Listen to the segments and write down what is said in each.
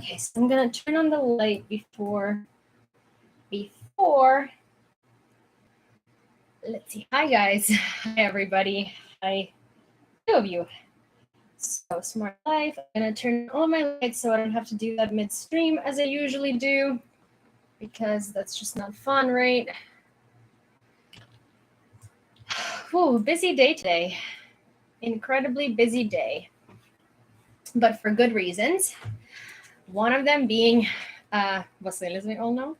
Okay, so I'm gonna turn on the light before. Let's see. Hi guys. Hi everybody. Hi, two of you. So smart life. I'm gonna turn on all my lights so I don't have to do that midstream as I usually do, because that's just not fun, right? Whew, busy day today. Incredibly busy day, but for good reasons. One of them being, Vasil, as we all know,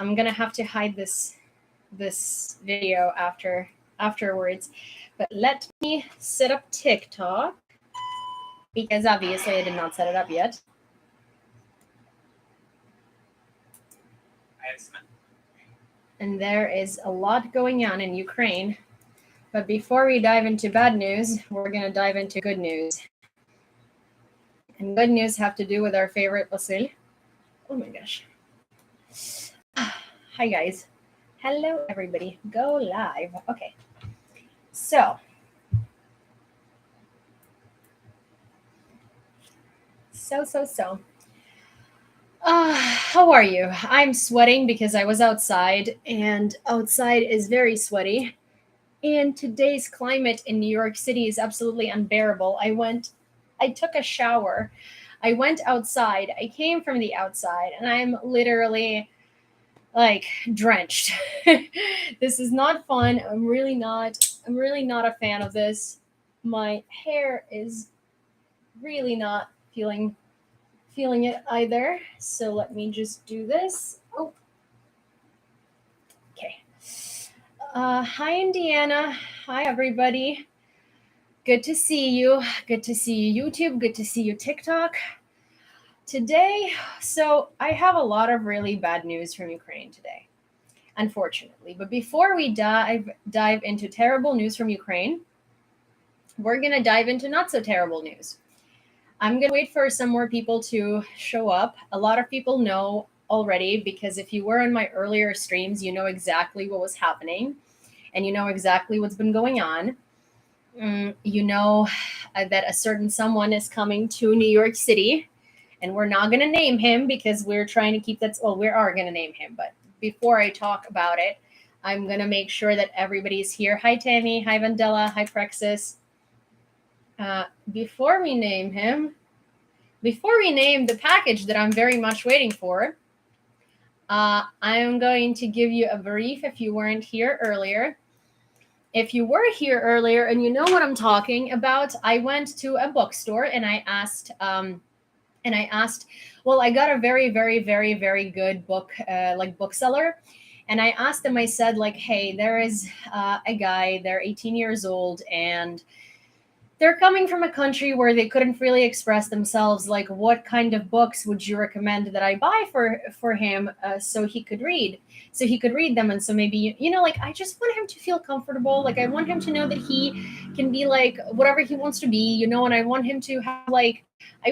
I'm gonna have to hide this video afterwards, but let me set up TikTok, because obviously I did not set it up yet. And there is a lot going on in Ukraine. But before we dive into bad news, we're going to dive into good news. And good news have to do with our favorite Vasil. Oh my gosh. Hi guys. Hello everybody. Go live. Okay. So how are you? I'm sweating because I was outside, and outside is very sweaty. And today's climate in New York City is absolutely unbearable. I took a shower. I went outside. I came from the outside, and I'm literally like drenched. This is not fun. I'm really not a fan of this. My hair is really not feeling it either. So let me just do this. Oh. Okay. Hi, Indiana. Hi, everybody. Good to see you. Good to see you, YouTube. Good to see you, TikTok. Today, so I have a lot of really bad news from Ukraine today, unfortunately. But before we dive into terrible news from Ukraine, we're going to dive into not so terrible news. I'm going to wait for some more people to show up. A lot of people know already, because if you were on my earlier streams, you know exactly what was happening, and you know exactly what's been going on. You know that a certain someone is coming to New York City, and we're not going to name him because we're trying to keep that. Well, we are going to name him, but before I talk about it, I'm going to make sure that everybody's here. Hi, Tammy. Hi, Vandella. Hi, Prexis. Before we name him, before we name the package that I'm very much waiting for, I'm going to give you a brief if you weren't here earlier. If you were here earlier and you know what I'm talking about, I went to a bookstore and I asked, well, I got a very, very, very, very good book, bookseller. And I asked them, I said, like, hey, there is a guy, they're 18 years old, and they're coming from a country where they couldn't really express themselves. Like, what kind of books would you recommend that I buy for him so he could read? So he could read them. And so maybe, like, I just want him to feel comfortable. Like, I want him to know that he can be like whatever he wants to be, and I want him to have I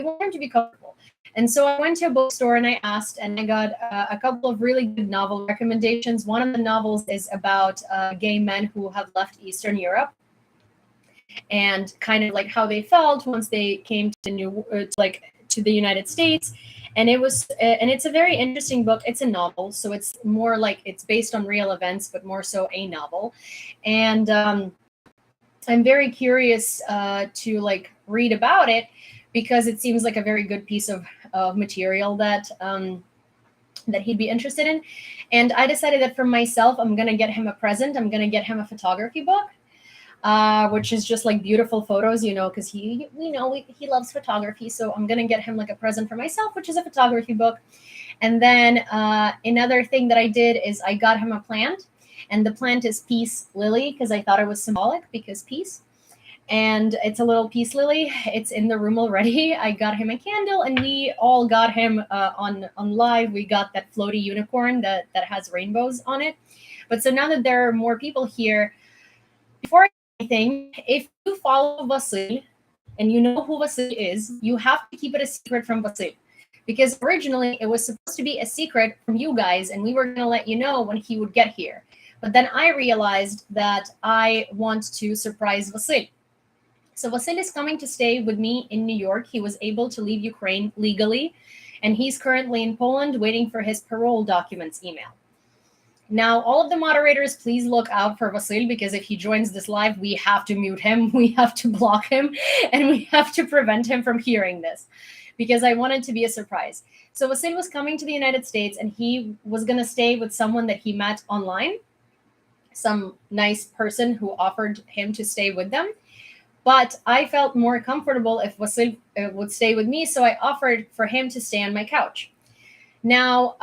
want him to be comfortable. And so I went to a bookstore and I asked, and I got a couple of really good novel recommendations. One of the novels is about gay men who have left Eastern Europe, and kind of like how they felt once they came to the United States. And it's a very interesting book. It's a novel, so it's more like it's based on real events, but more so a novel. And I'm very curious to read about it, because it seems like a very good piece of material that he'd be interested in. And I decided that for myself, I'm gonna get him a present. I'm gonna get him a photography book. Which is just like beautiful photos, because he loves photography. So I'm going to get him like a present for myself, which is a photography book. And then another thing that I did is I got him a plant, and the plant is peace lily, because I thought it was symbolic, because peace. And it's a little peace lily. It's in the room already. I got him a candle, and we all got him on live. We got that floaty unicorn that has rainbows on it. But so now that there are more people here, before anything, if you follow Vasil and you know who Vasil is, you have to keep it a secret from Vasil, because originally it was supposed to be a secret from you guys, and we were going to let you know when he would get here. But then I realized that I want to surprise Vasil. So Vasil is coming to stay with me in New York. He was able to leave Ukraine legally, and he's currently in Poland waiting for his parole documents email. Now, all of the moderators, please look out for Vasil, because if he joins this live, we have to mute him, we have to block him, and we have to prevent him from hearing this, because I want it to be a surprise. So Vasil was coming to the United States, and he was going to stay with someone that he met online, some nice person who offered him to stay with them. But I felt more comfortable if Vasil would stay with me, so I offered for him to stay on my couch. Now,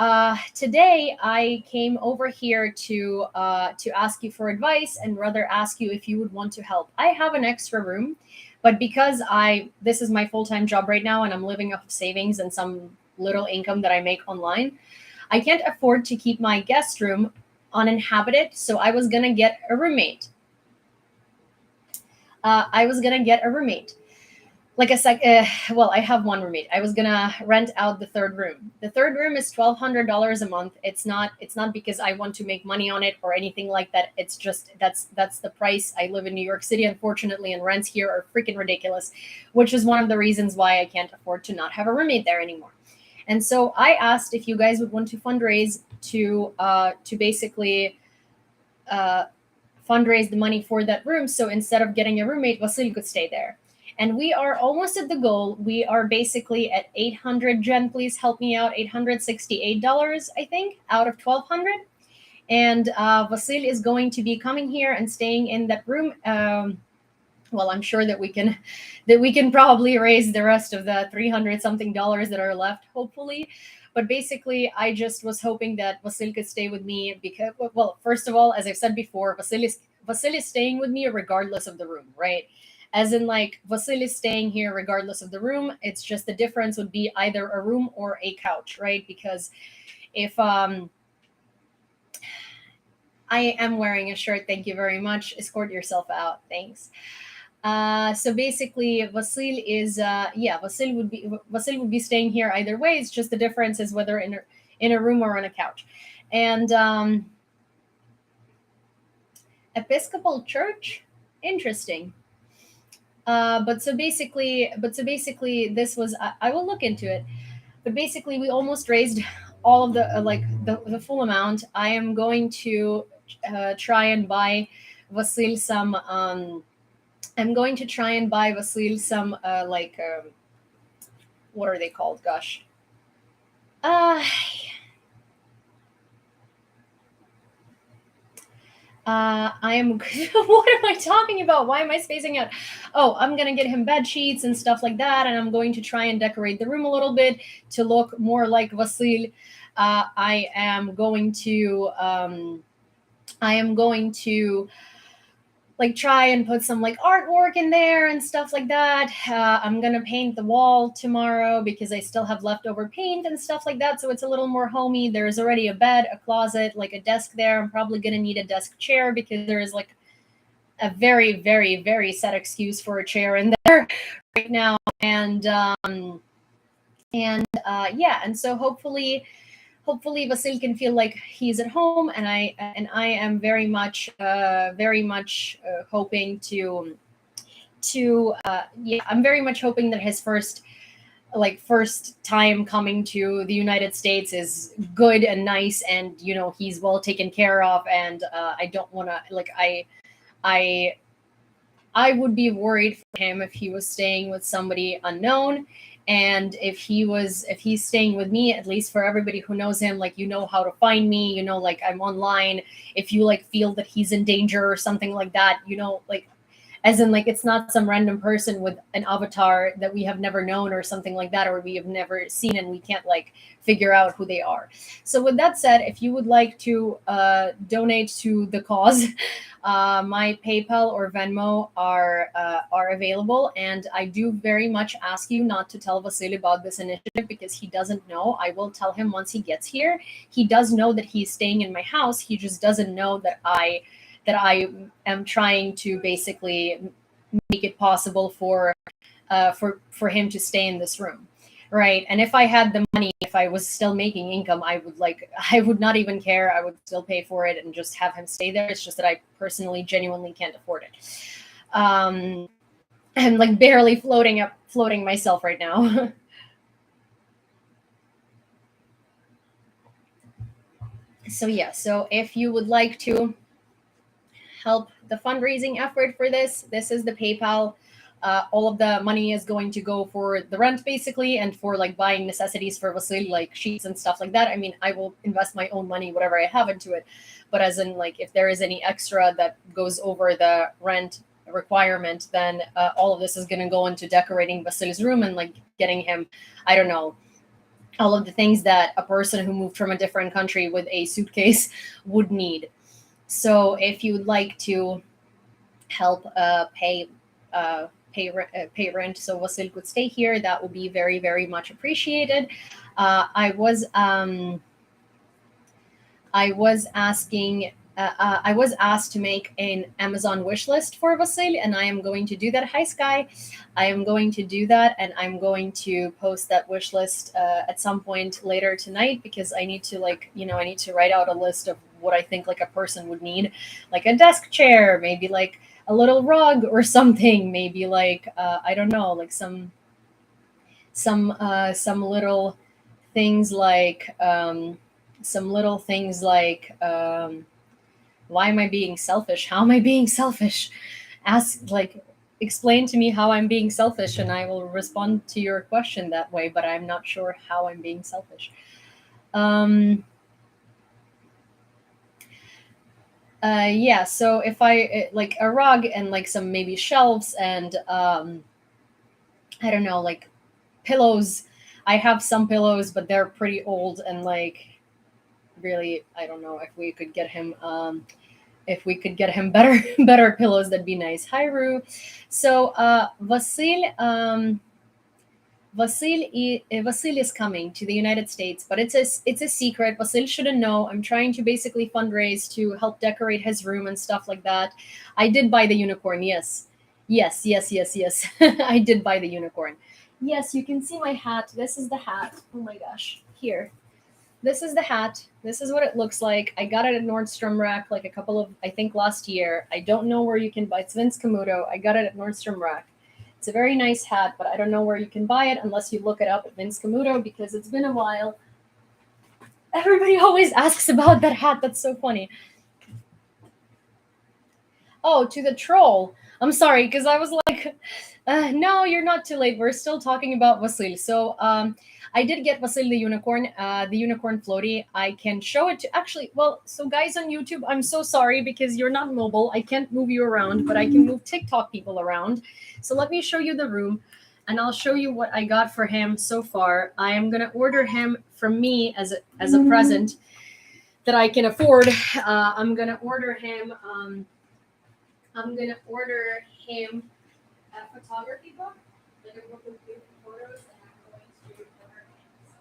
today I came over here to ask you for advice, and rather ask you if you would want to help. I have an extra room, but because this is my full-time job right now, and I'm living off of savings and some little income that I make online, I can't afford to keep my guest room uninhabited. So I was gonna get a roommate. Like well, I have one roommate. I was gonna rent out the third room. The third room is $1,200 a month. It's not because I want to make money on it or anything like that. It's just that's the price. I live in New York City, unfortunately, and rents here are freaking ridiculous, which is one of the reasons why I can't afford to not have a roommate there anymore. And so I asked if you guys would want to fundraise to basically fundraise the money for that room. So instead of getting a roommate, Vasil could stay there. And we are almost at the goal. We are basically at 800. Jen, please help me out. $868, I think, out of 1,200. And Vasil is going to be coming here and staying in that room. Well, I'm sure that we can probably raise the rest of the 300 something dollars that are left, hopefully. But basically, I just was hoping that Vasil could stay with me because, well, first of all, as I've said before, Vasil is staying with me regardless of the room, right? As in, like, Vasil is staying here regardless of the room. It's just the difference would be either a room or a couch, right? Because if I am wearing a shirt, thank you very much. Escort yourself out, thanks. So basically, Vasil would be staying here either way. It's just the difference is whether in a room or on a couch. And Episcopal Church, interesting. But so basically, this was I will look into it. But basically, we almost raised all of the full amount. I am going to try and buy Vasil some. I'm going to try and buy Vasil some what are they called? Gosh. I am. What am I talking about? Why am I spacing out? Oh, I'm gonna get him bed sheets and stuff like that, and I'm going to try and decorate the room a little bit to look more like Vasil. I am going to. Like try and put some like artwork in there and stuff like that. I'm gonna paint the wall tomorrow because I still have leftover paint and stuff like that, so it's a little more homey. There's already a bed, a closet, like a desk there. I'm probably gonna need a desk chair because there is like a very, very, very set excuse for a chair in there right now. And so hopefully Vasil can feel like he's at home, and I am very much hoping I'm very much hoping that his first time coming to the United States is good and nice, and he's well taken care of. And I don't want to I would be worried for him if he was staying with somebody unknown. And if he's staying with me, at least for everybody who knows him, like, how to find me, like I'm online. If you like feel that he's in danger or something like that, as in like it's not some random person with an avatar that we have never known or something like that, or we have never seen and we can't like figure out who they are. So with that said, if you would like to donate to the cause, my PayPal or Venmo are available. And I do very much ask you not to tell Vasily about this initiative because he doesn't know. I will tell him once he gets here. He does know that he's staying in my house. He just doesn't know that I am trying to basically make it possible for him to stay in this room, right? And if I had the money, if I was still making income, I would not even care. I would still pay for it and just have him stay there. It's just that I personally genuinely can't afford it. I'm like barely floating myself right now. So yeah, so if you would like to help the fundraising effort for this is the PayPal. All of the money is going to go for the rent basically, and for like buying necessities for Vasil, like sheets and stuff like that. I mean, I will invest my own money, whatever I have into it. But as in, like, if there is any extra that goes over the rent requirement, then all of this is going to go into decorating Vasil's room and like getting him, I don't know, all of the things that a person who moved from a different country with a suitcase would need. So if you would like to help pay rent so Vasil could stay here, that would be very, very much appreciated. I was asking. I was asked to make an Amazon wish list for Vasil, and I am going to do that. Hi, Sky. I am going to do that, and I'm going to post that wish list at some point later tonight, because I need to, like, I need to write out a list of what I think like a person would need, like a desk chair, maybe like a little rug or something, maybe like I don't know, like some little things like why am I being selfish? How am I being selfish? Ask, like, explain to me how I'm being selfish, and I will respond to your question that way. But I'm not sure how I'm being selfish. Um, yeah. So if like a rug and like some maybe shelves and I don't know, like pillows. I have some pillows, but they're pretty old and like really, I don't know if we could get him better better pillows, that'd be nice. Hi Ru. So Vasil is coming to the United States, but it's a secret. Vasil shouldn't know. I'm trying to basically fundraise to help decorate his room and stuff like that. I did buy the unicorn. Yes, yes, yes, yes, yes. I did buy the unicorn. Yes, you can see my hat. This is the hat. Oh my gosh. Here. This is the hat. This is what it looks like. I got it at Nordstrom Rack like a couple of, I think, last year. I don't know where you can buy it. It's Vince Camuto. I got it at Nordstrom Rack. It's a very nice hat, but I don't know where you can buy it unless you look it up at Vince Camuto, because it's been a while. Everybody always asks about that hat. That's so funny. Oh, to the troll. I'm sorry, because I was like, no, you're not too late. We're still talking about Vasil. So I did get Vasil the unicorn floaty. I can show it to, actually, well, so guys on YouTube, I'm so sorry because you're not mobile. I can't move you around, but I can move TikTok people around. So let me show you the room, and I'll show you what I got for him so far. I am going to order him from me as a present that I can afford. I'm going to order him. I'm gonna order him a photography book, like a book with beautiful photos, and I'm going to order him some.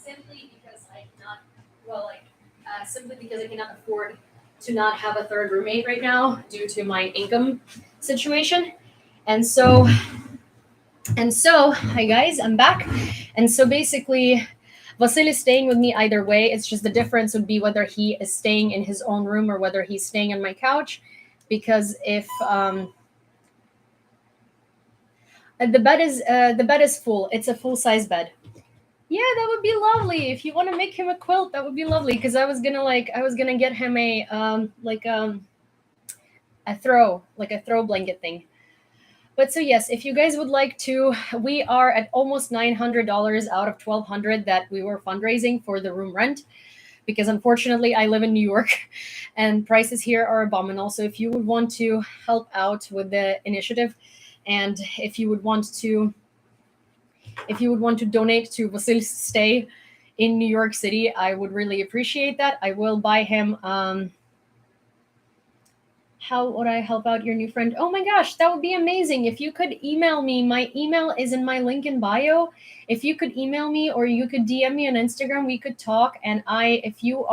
Simply because I cannot, well, like, simply because I cannot afford to not have a third roommate right now due to my income situation. And so, hi guys, I'm back. And so basically, Vasil is staying with me either way. It's just the difference would be whether he is staying in his own room or whether he's staying on my couch. Because if the bed is full, it's a full size bed. Yeah, that would be lovely. If you want to make him a quilt, that would be lovely. Because I was gonna get him a throw blanket thing. But so yes, if you guys would like to, we are at almost $900 out of 1,200 that we were fundraising for the room rent. Because unfortunately, I live in New York, and prices here are abominable. So if you would want to help out with the initiative, and if you would want to donate to Vasil's stay in New York City, I would really appreciate that. I will buy him. How would I help out your new friend? Oh my gosh, that would be amazing. If you could email me, my email is in my link in bio. If you could email me or you could DM me on Instagram, we could talk. And if you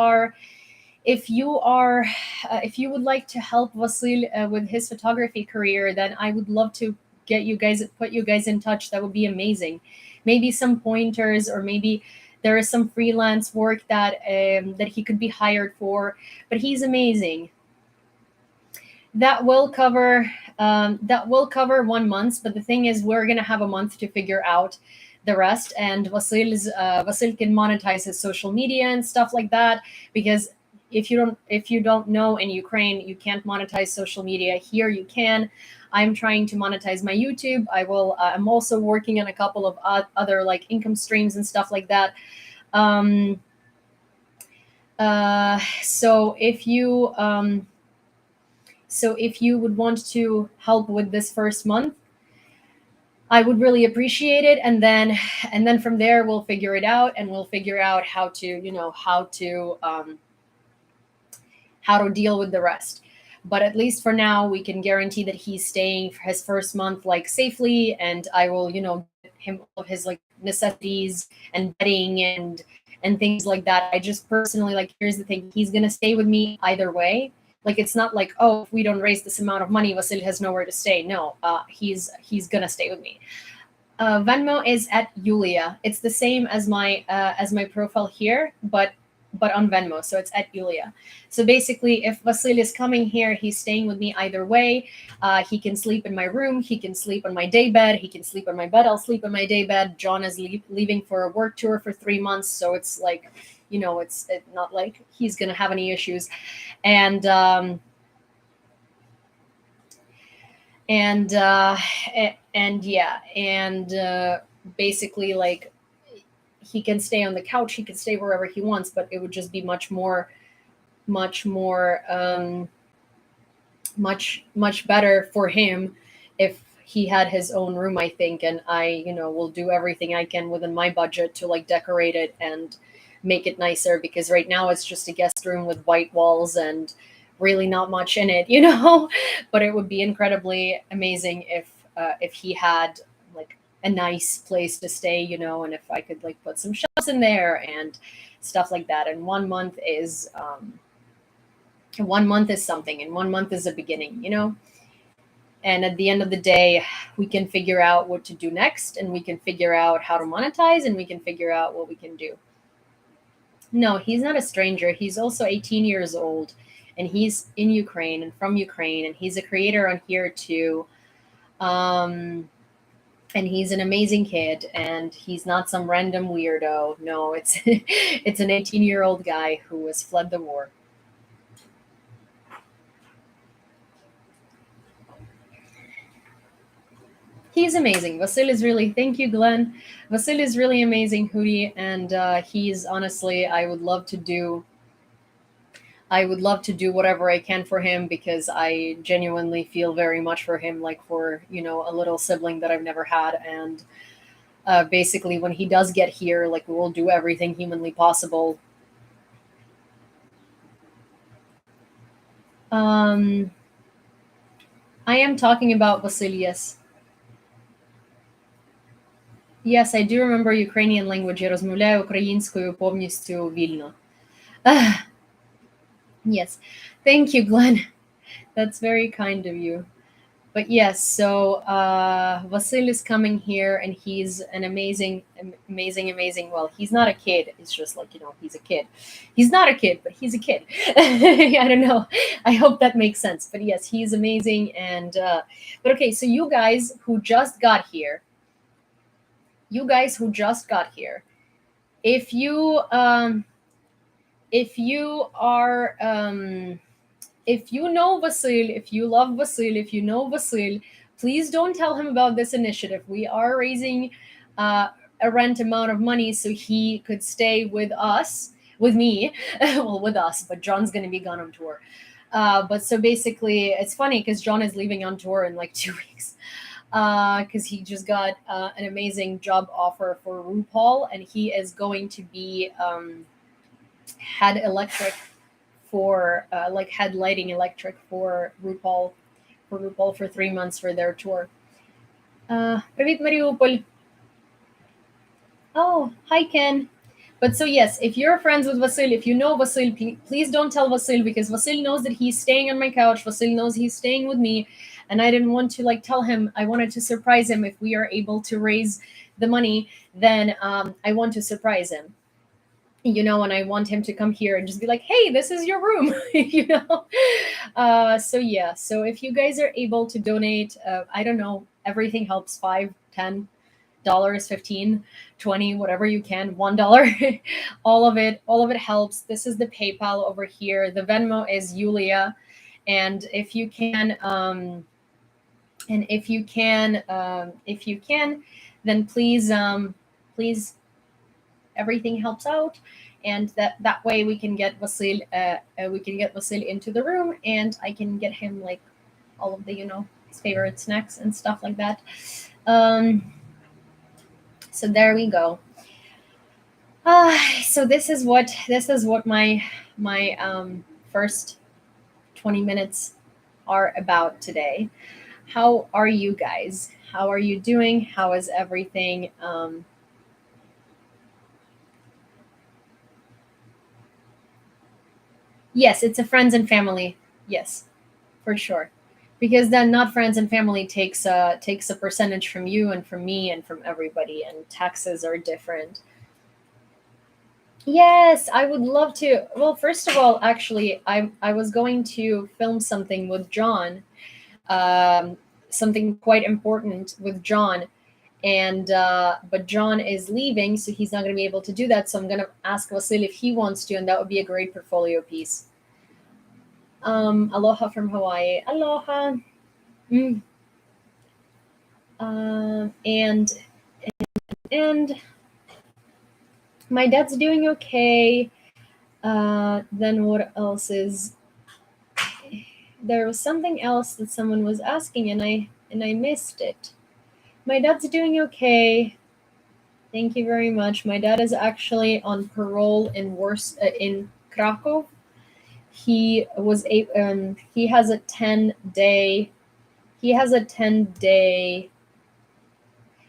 would like to help Vasil with his photography career, then I would love to put you guys in touch. That would be amazing. Maybe some pointers, or maybe there is some freelance work that he could be hired for. But he's amazing. That will cover 1 month, but the thing is, we're gonna have a month to figure out the rest. And Vasil can monetize his social media and stuff like that, because if you don't know, in Ukraine you can't monetize social media. Here you can. I'm trying to monetize my YouTube. I'm also working on a couple of other like income streams and stuff like that. um so if you would want to help with this first month, I would really appreciate it. And then from there, we'll figure it out, and we'll figure out how to deal with the rest. But at least for now, we can guarantee that he's staying for his first month like safely, and I will get him all of his like necessities and bedding and things like that. I just personally, like, here's the thing: he's gonna stay with me either way. Like, it's not like, oh, if we don't raise this amount of money, Vasil has nowhere to stay. No, he's gonna stay with me. Venmo is at Yulia. It's the same as my profile here, but on Venmo. So it's at Yulia. So basically, if Vasil is coming here, he's staying with me either way. He can sleep in my room. He can sleep on my day bed. He can sleep on my bed. I'll sleep on my day bed. John is leaving for a work tour for 3 months, so it's like, it's not like he's gonna have any issues. And and and yeah, and basically, like, he can stay on the couch, he can stay wherever he wants, but it would just be much more much better for him if he had his own room, I think. And I will do everything I can within my budget to like decorate it and make it nicer, because right now it's just a guest room with white walls and really not much in it. But it would be incredibly amazing if he had like a nice place to stay, and if I could like put some shelves in there and stuff like that. And 1 month is 1 month is something, and 1 month is a beginning. And at the end of the day, we can figure out what to do next, and we can figure out how to monetize, and we can figure out what we can do. No, he's not a stranger. He's also 18 years old, and he's in Ukraine and from Ukraine, and he's a creator on here too. And he's an amazing kid, and he's not some random weirdo. No, it's it's an 18-year-old guy who has fled the war. He's amazing. Vasil is really, thank you, Glenn. Vasil is really amazing, Hootie, and he's honestly, I would love to do whatever I can for him, because I genuinely feel very much for him, like for a little sibling that I've never had. And basically, when he does get here, like, we'll do everything humanly possible. Um, I am talking about Vasilius. Yes, I do remember Ukrainian language. Я розмовляю українською повністю вільно. Yes. Thank you, Glenn. That's very kind of you. But yes, so Vasil is coming here, and he's an amazing. Well, he's not a kid. It's just like, he's a kid. He's not a kid, but he's a kid. I don't know. I hope that makes sense. But yes, he's amazing. And but okay, so you guys who just got here, if you if you are if you know Vasil, if you love Vasil, if you know Vasil, please don't tell him about this initiative. We are raising a rent amount of money so he could stay with us, with me, well, with us, but John's going to be gone on tour. But so basically, it's funny because John is leaving on tour in like 2 weeks because he just got an amazing job offer for RuPaul, and he is going to be head electric for like head lighting electric for RuPaul for 3 months for their tour. Привіт, Mariupol. Oh, hi, Ken. But so yes, if you're friends with Vasil, if you know Vasil, please don't tell Vasil because Vasil knows that he's staying on my couch. Vasil knows he's staying with me, and I didn't want to like tell him. I wanted to surprise him. If we are able to raise the money, then I want to surprise him. And I want him to come here and just be like, hey, this is your room. So yeah, so if you guys are able to donate, I don't know, everything helps. 5, $10, 15, 20, whatever you can, $1. all of it helps. This is the PayPal over here. The Venmo is Yulia. And if you can then please, everything helps out, and that way we can get Vasil into the room, and I can get him like all of the his favorite snacks and stuff like that. So there we go. So this is what my first 20 minutes are about today. How are you guys? How are you doing? How is everything? Yes, it's a friends and family. Yes, for sure. Because then not friends and family takes a percentage from you and from me and from everybody, and taxes are different. Yes, I would love to. Well, first of all, actually, I was going to film something with John, um, something quite important with John, and but John is leaving, so he's not going to be able to do that. So I'm going to ask Vasil if he wants to, and that would be a great portfolio piece. Aloha from Hawaii. Aloha. Mm. And my dad's doing okay. Then what else is there was something else that someone was asking, and I missed it. My dad's doing okay. Thank you very much. My dad is actually on parole in Krakow. He has a 10-day. He has a 10-day.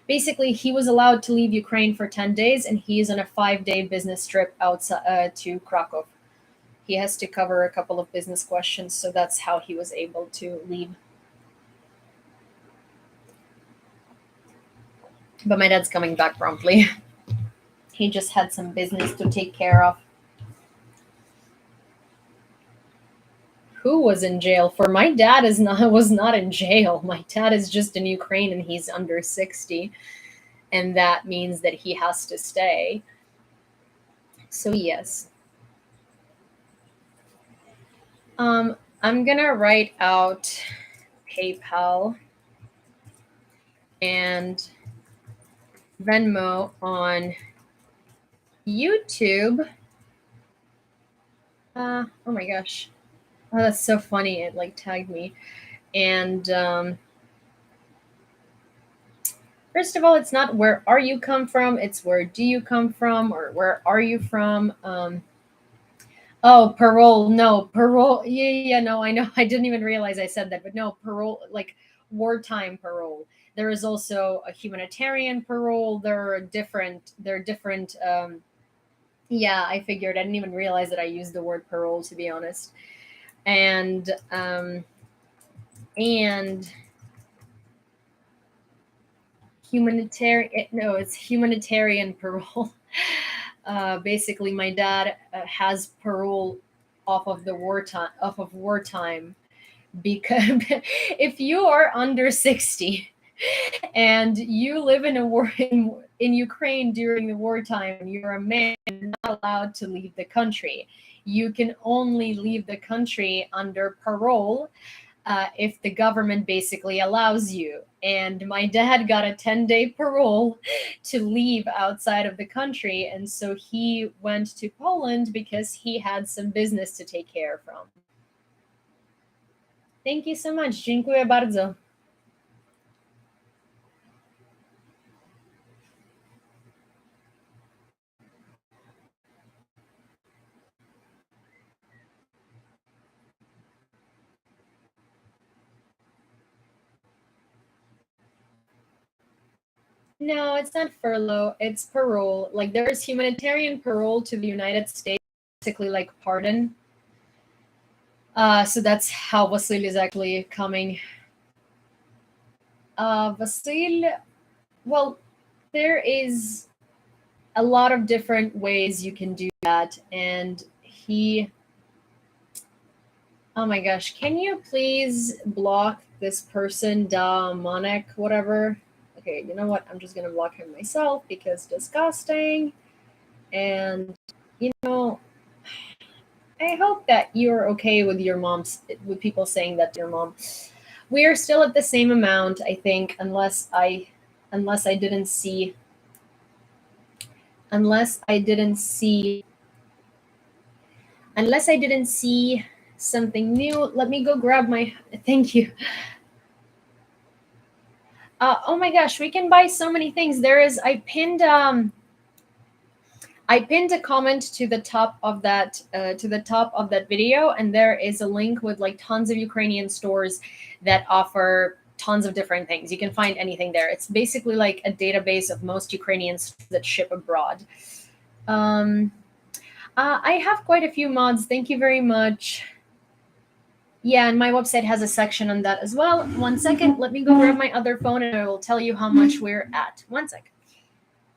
Basically, he was allowed to leave Ukraine for 10 days, and he is on a 5-day business trip outside to Krakow. He has to cover a couple of business questions, so that's how he was able to leave. But my dad's coming back promptly. He just had some business to take care of. Who was in jail? For my dad was not in jail. My dad is just in Ukraine, and he's under 60, and that means that he has to stay. So yes. I'm gonna write out PayPal and Venmo on YouTube. Oh my gosh. Oh, that's so funny. It like tagged me. And first of all, it's not where are you come from, it's where do you come from, or where are you from. Oh, parole. No, parole. Yeah, no, I know. I didn't even realize I said that, but no, parole, like wartime parole. There is also a humanitarian parole. There are different. Yeah, I figured. I didn't even realize that I used the word parole, to be honest. And humanitarian. No, it's humanitarian parole. Basically, my dad has parole off of wartime, because if you are under 60, and you live in a war in Ukraine during the wartime, and you're a man, you're not allowed to leave the country. You can only leave the country under parole if the government basically allows you. And my dad got a 10-day parole to leave outside of the country. And so he went to Poland because he had some business to take care from. Thank you so much. Dziękuję bardzo. No, it's not furlough, it's parole. Like there's humanitarian parole to the United States, basically like pardon. So that's how Vasil is actually coming. Vasil, well, there is a lot of different ways you can do that. And oh my gosh, can you please block this person, Monik, whatever? Okay, you know what? I'm just gonna block him myself because disgusting. And you know, I hope that you're okay with your mom's with people saying that to your mom. We are still at the same amount, I think, unless I didn't see unless I didn't see unless I didn't see something new. Let me go grab my thank you. Oh my gosh, we can buy so many things. I pinned a comment to the top of that video, and there is a link with like tons of Ukrainian stores that offer tons of different things. You can find anything there. It's basically like a database of most Ukrainians that ship abroad. I have quite a few mods. Thank you very much. Yeah, and my website has a section on that as well. 1 second, let me go grab my other phone and I will tell you how much we're at. 1 second.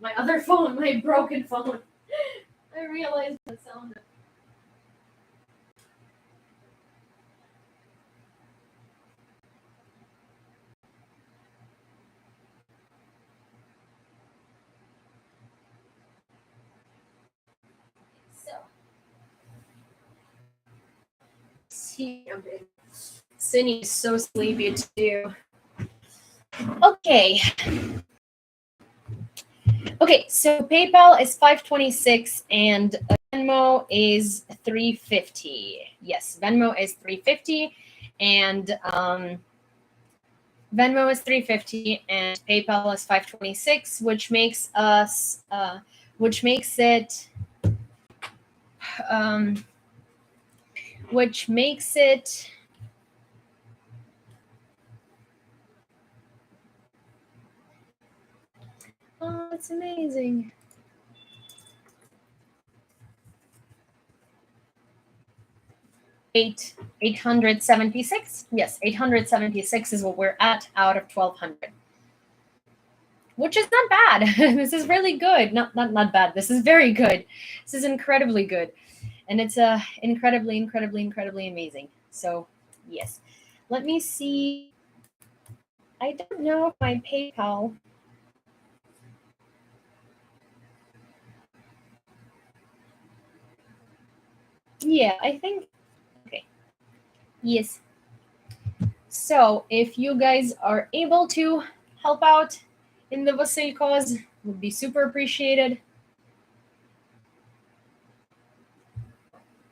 My other phone, my broken phone. I realized that sound. So, Cindy is so sleepy too. Okay. Okay, so PayPal is $5.26 and Venmo is $3.50. Yes, Venmo is $3.50 and Venmo is $3.50 and PayPal is $5.26, which makes it oh, it's amazing. $876. Yes, 876 is what we're at out of 1,200, which is not bad. This is really good. Not bad. This is very good. This is incredibly good, and it's incredibly amazing. So yes, let me see. I don't know if my PayPal. Yeah, I think. Okay. Yes. So if you guys are able to help out in the Vasil cause, would be super appreciated.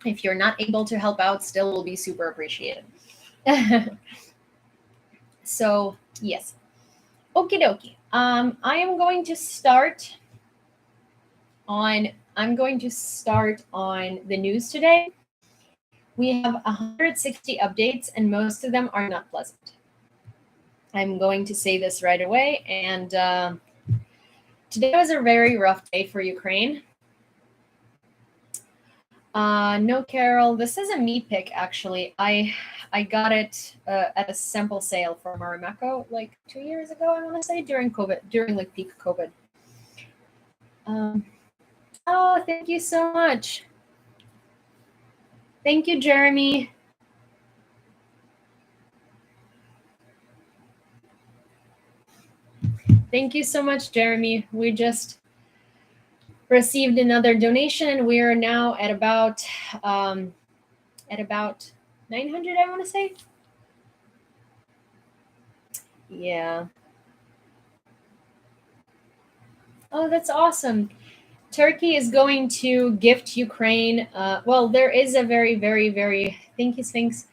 If you're not able to help out, still will be super appreciated. So yes. Okie dokie. I am going to start on the news today. We have 160 updates, and most of them are not pleasant. I'm going to say this right away. And today was a very rough day for Ukraine. No, Carol, this is a me pick, actually. I got it at a sample sale from Marimeco like 2 years ago, I want to say, during COVID, during like peak COVID. Oh, thank you so much. Thank you, Jeremy. Thank you so much, Jeremy. We just received another donation, and we are now at about 900. I want to say. Yeah. Oh, that's awesome. Turkey is going to gift Ukraine. Well, there is a very, very, very thank you, Sphinx.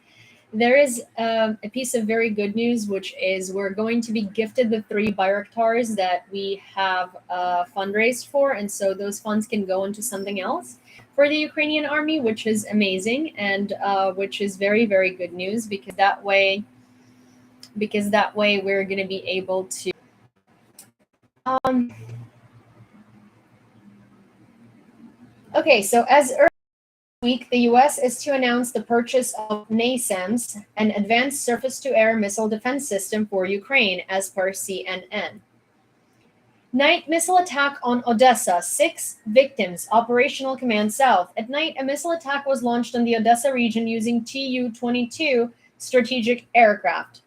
There is a piece of very good news, which is we're going to be gifted the 3 Bayraktars that we have fundraised for, and so those funds can go into something else for the Ukrainian army, which is amazing and which is very, very good news because that way we're going to be able to. Um, okay, so as early week, the U.S. is to announce the purchase of NASAMS, an advanced surface-to-air missile defense system for Ukraine, as per CNN. Night missile attack on Odessa, 6 victims, Operational Command South. At night, a missile attack was launched on the Odessa region using Tu-22 strategic aircraft.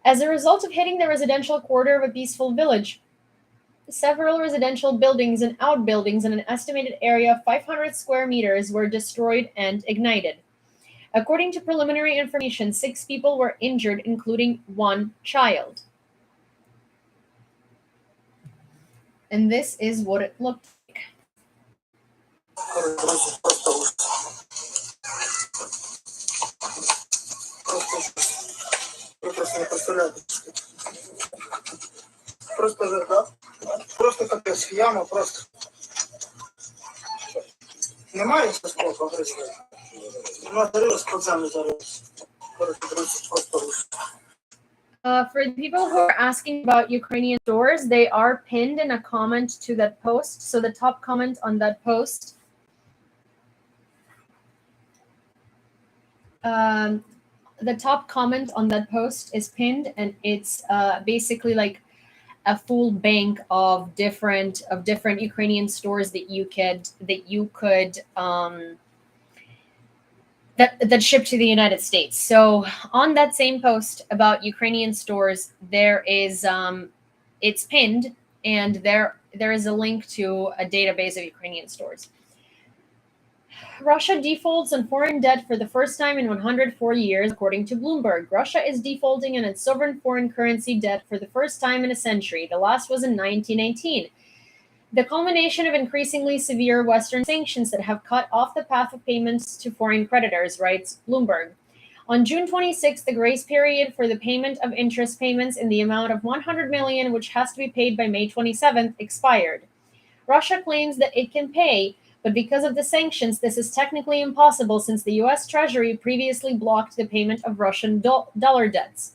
As a result of hitting the residential quarter of a peaceful village, several residential buildings and outbuildings in an estimated area of 500 square meters were destroyed and ignited. According to preliminary information, 6 people were injured, including 1 child. And this is what it looked like. Просто капець, яма просто. Немає сколько гризли. Вона зарилась, під землю зарилась. For the people who are asking about Ukrainian stores, they are pinned in a comment to that post. So the top comment on that post, is pinned, and it's basically like a full bank of different Ukrainian stores that you could that ship to the United States. So on that same post about Ukrainian stores, there is it's pinned, and there is a link to a database of Ukrainian stores. Russia defaults on foreign debt for the first time in 104 years, according to Bloomberg. Russia is defaulting on its sovereign foreign currency debt for the first time in a century. The last was in 1918. The culmination of increasingly severe Western sanctions that have cut off the path of payments to foreign creditors, writes Bloomberg. On June 26, the grace period for the payment of interest payments in the amount of $100 million, which has to be paid by May 27th, expired. Russia claims that it can pay, but because of the sanctions, this is technically impossible since the U.S. Treasury previously blocked the payment of Russian dollar debts.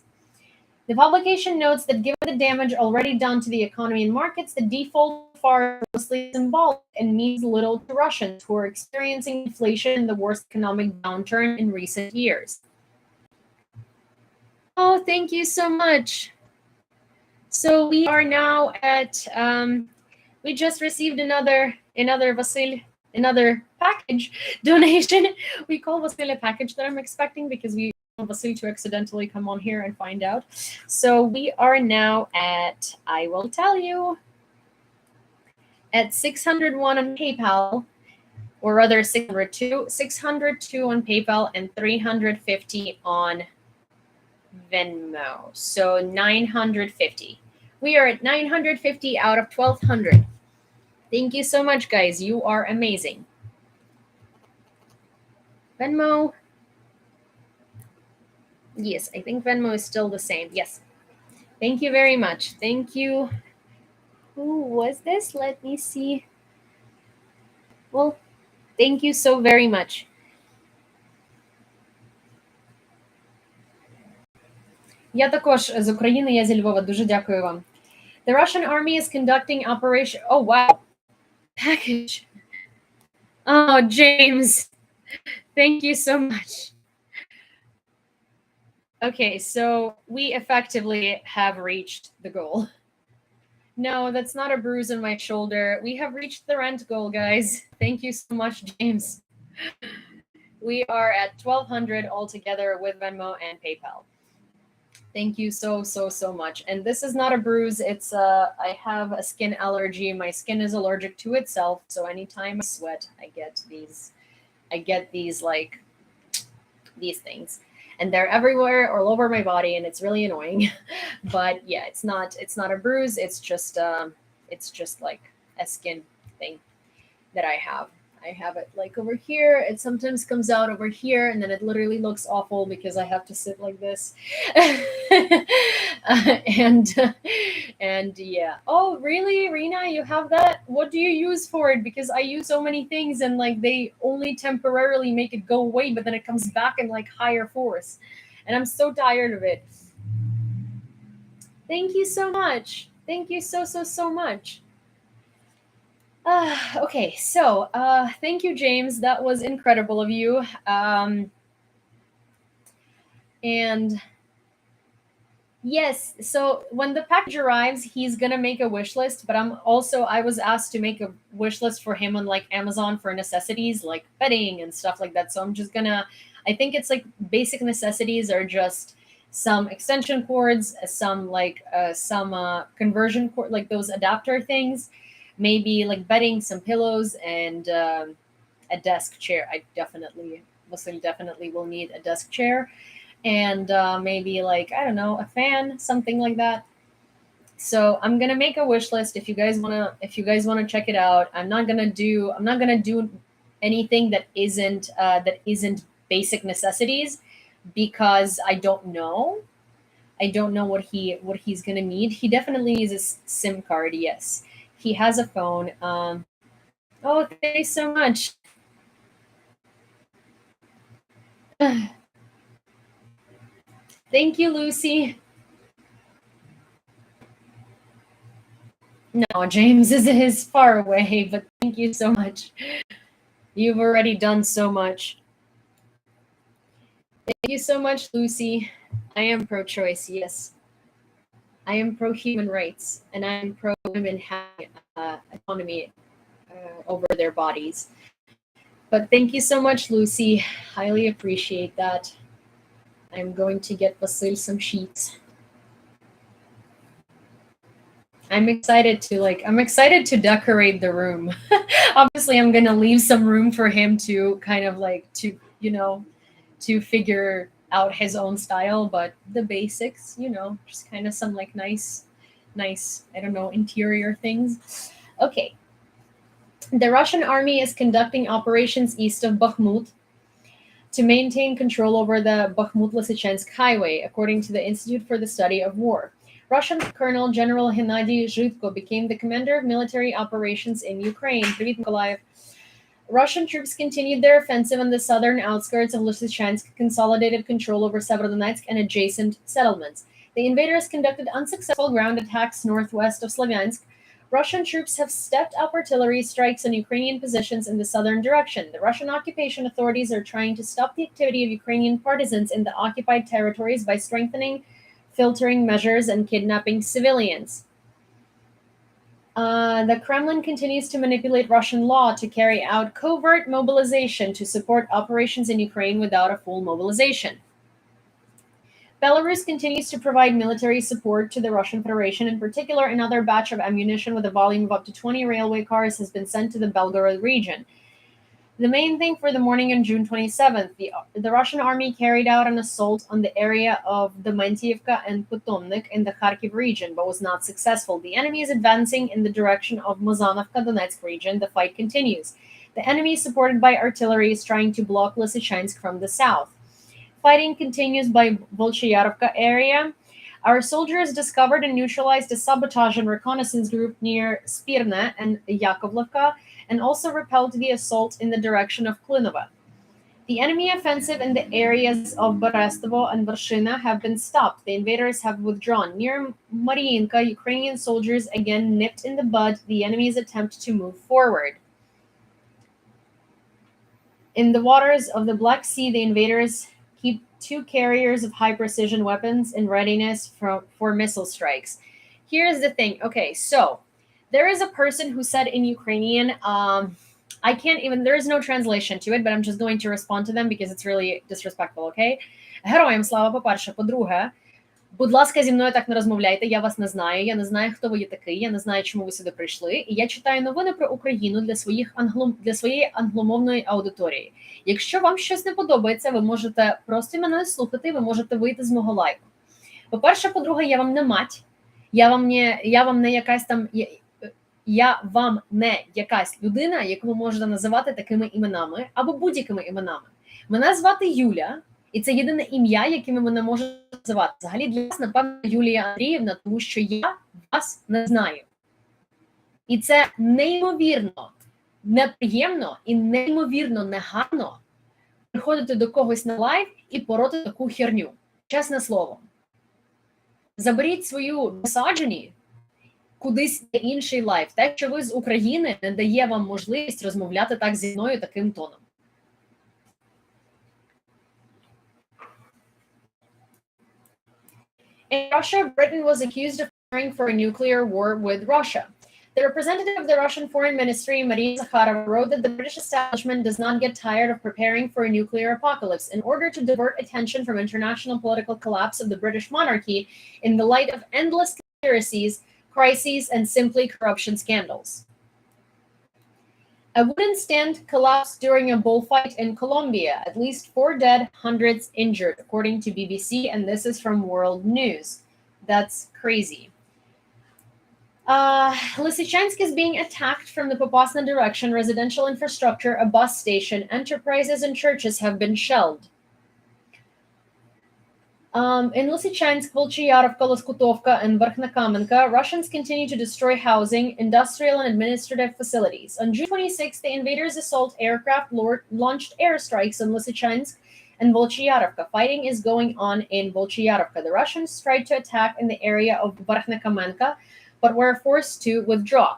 The publication notes that given the damage already done to the economy and markets, the default far mostly symbolic and means little to Russians who are experiencing inflation and the worst economic downturn in recent years. Oh, thank you so much. So we are now at, we just received another package donation. We call Vasil a package that I'm expecting because we want Vasil to accidentally come on here and find out. So we are now at, I will tell you, at 601 on PayPal, or rather 602 on PayPal and 350 on Venmo. So 950. We are at 950 out of 1,200. Thank you so much, guys. You are amazing. Venmo. Yes, I think Venmo is still the same. Yes. Thank you very much. Thank you. Who was this? Let me see. Well, thank you so very much. Я також з України, я зі Львова. Дуже дякую вам. The Russian army is conducting operation. Oh, wow. Package. Oh, James. Thank you so much. Okay, so we effectively have reached the goal. No, that's not a bruise on my shoulder. We have reached the rent goal, guys. Thank you so much, James. We are at 1,200 altogether with Venmo and PayPal. Thank you so much. And this is not a bruise. It's I have a skin allergy. My skin is allergic to itself. So anytime I sweat, I get these like these things. And they're everywhere all over my body and it's really annoying. But yeah, it's not a bruise. It's just like a skin thing that I have. I have it like over here. It sometimes comes out over here, and then it literally looks awful because I have to sit like this. And and yeah. Oh, really, Rena? You have that? What do you use for it? Because I use so many things, and like they only temporarily make it go away, but then it comes back in like higher force, and I'm so tired of it. Thank you so much. Thank you so much. Okay, so thank you, James. That was incredible of you. And yes, so when the package arrives, he's gonna make a wish list. But I was asked to make a wish list for him on like Amazon for necessities like bedding and stuff like that. So I'm just gonna. I think it's like basic necessities are just some extension cords, some conversion cord, like those adapter things, maybe like bedding, some pillows, and a desk chair. Muslim definitely will need a desk chair, and maybe like I don't know, a fan, something like that. So I'm gonna make a wish list if you guys wanna check it out. I'm not gonna do anything that isn't basic necessities because I don't know what he's gonna need. He definitely needs a SIM card. Yes, he has a phone. Oh, thank you so much. Thank you, Lucy. No, James is far away, but thank you so much. You've already done so much. Thank you so much, Lucy. I am pro choice, yes. I am pro human rights, and I am pro women having autonomy over their bodies. But thank you so much, Lucy. Highly appreciate that. I'm going to get Vasil some sheets. I'm excited to decorate the room. Obviously I'm gonna leave some room for him to kind of like to figure out his own style, but the basics, just kind of some like nice, I don't know, interior things. Okay. The Russian army is conducting operations east of Bakhmut to maintain control over the Bakhmut-Lysychansk highway, according to the Institute for the Study of War. Russian Colonel General Hennady Zhitko became the commander of military operations in Ukraine. Russian troops continued their offensive on the southern outskirts of Lysychansk, consolidated control over Severodonetsk and adjacent settlements. The invaders conducted unsuccessful ground attacks northwest of Slavyansk. Russian troops have stepped up artillery strikes on Ukrainian positions in the southern direction. The Russian occupation authorities are trying to stop the activity of Ukrainian partisans in the occupied territories by strengthening filtering measures and kidnapping civilians. The Kremlin continues to manipulate Russian law to carry out covert mobilization to support operations in Ukraine without a full mobilization. Belarus continues to provide military support to the Russian Federation. In particular, another batch of ammunition with a volume of up to 20 railway cars has been sent to the Belgorod region. The main thing for the morning on June 27th, the Russian army carried out an assault on the area of the Mantievka and Putomnik in the Kharkiv region, but was not successful. The enemy is advancing in the direction of Mozanovka Donetsk region. The fight continues. The enemy, supported by artillery, is trying to block Lysychansk from the south. Fighting continues by Volchayarovka area. Our soldiers discovered and neutralized a sabotage and reconnaissance group near Spirne and Yakovlivka, and also repelled the assault in the direction of Klinova. The enemy offensive in the areas of Borestovo and Vershina have been stopped. The invaders have withdrawn. Near Mariinka, Ukrainian soldiers again nipped in the bud the enemy's attempt to move forward. In the waters of the Black Sea, the invaders keep 2 carriers of high-precision weapons in readiness for missile strikes. Here's the thing. Okay, so there is a person who said in Ukrainian, I can't even, there is no translation to it, but I'm just going to respond to them because it's really disrespectful, okay? Героям слава, по-перше. По-друге, Будь ласка, зі мною так не розмовляйте, я вас не знаю, я не знаю, хто ви є такий, я не знаю, чому ви сюди прийшли. І я читаю новини про Україну для своєї англомовної аудиторії. Якщо вам щось не подобається, ви можете просто мене не слухати, ви можете вийти з мого лайку. По-перше, по-друге, я вам не мать, я вам не якась там. Я вам не якась людина, яку ви можете називати такими іменами або будь-якими іменами. Мене звати Юля, і це єдине ім'я, яким ви мене можете називати. Взагалі для вас, напевно, Юлія Андріївна, тому що я вас не знаю. І це неймовірно неприємно і неймовірно негарно приходити до когось на лайв і пороти таку херню. Чесне слово. Заберіть свою мисоджені кудись на інший лайв. Те, що ви з України, не дає вам можливість розмовляти так зі мною таким тоном. In Russia, Britain was accused of preparing for a nuclear war with Russia. The representative of the Russian Foreign Ministry, Maria Zakharova, wrote that the British establishment does not get tired of preparing for a nuclear apocalypse in order to divert attention from international political collapse of the British monarchy in the light of endless conspiracies, crises, and simply corruption scandals. A wooden stand collapsed during a bullfight in Colombia. At least 4 dead, hundreds injured, according to BBC, and this is from World News. That's crazy. Lysychansk is being attacked from the Popasna direction. Residential infrastructure, a bus station, enterprises, and churches have been shelled. In Lysychansk, Volchayarovka, Loskutovka, and Verkhnakamenka, Russians continue to destroy housing, industrial, and administrative facilities. On June 26, the invaders' assault aircraft launched airstrikes on Lysychansk and Volchayarovka. Fighting is going on in Volchayarovka. The Russians tried to attack in the area of Verkhnakamenka, but were forced to withdraw.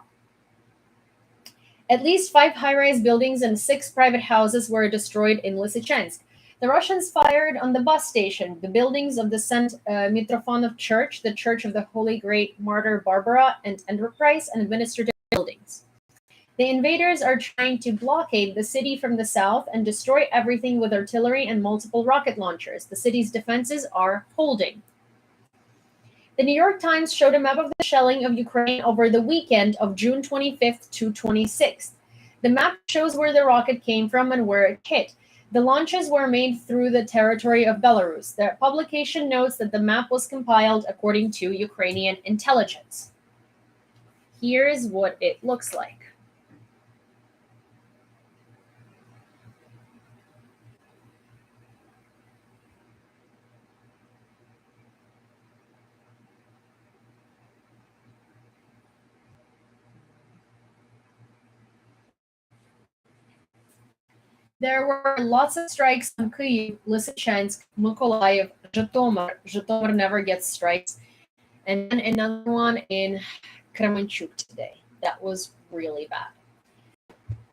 At least 5 high-rise buildings and 6 private houses were destroyed in Lysychansk. The Russians fired on the bus station, the buildings of the St. Mitrofanov Church, the Church of the Holy Great Martyr Barbara, and Enterprise, and administrative buildings. The invaders are trying to blockade the city from the south and destroy everything with artillery and multiple rocket launchers. The city's defenses are holding. The New York Times showed a map of the shelling of Ukraine over the weekend of June 25th to 26th. The map shows where the rocket came from and where it hit. The launches were made through the territory of Belarus. The publication notes that the map was compiled according to Ukrainian intelligence. Here's what it looks like. There were lots of strikes on Kyiv, Lysychansk, Mykolaiv, Zhytomyr. Zhytomyr never gets strikes. And then another one in Kremenchuk today. That was really bad.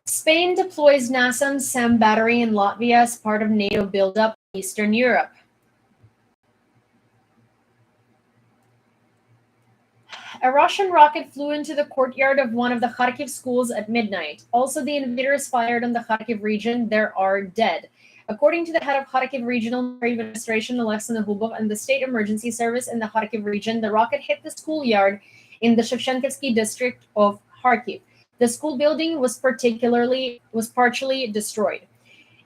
Spain deploys NASAMS SAM battery in Latvia as part of NATO buildup in Eastern Europe. A Russian rocket flew into the courtyard of one of the Kharkiv schools at midnight. Also, the invaders fired on the Kharkiv region. There are dead. According to the head of Kharkiv Regional Administration, Alexei Nahubov, and the State Emergency Service in the Kharkiv region, the rocket hit the schoolyard in the Shevchenkivsky district of Kharkiv. The school building was partially destroyed.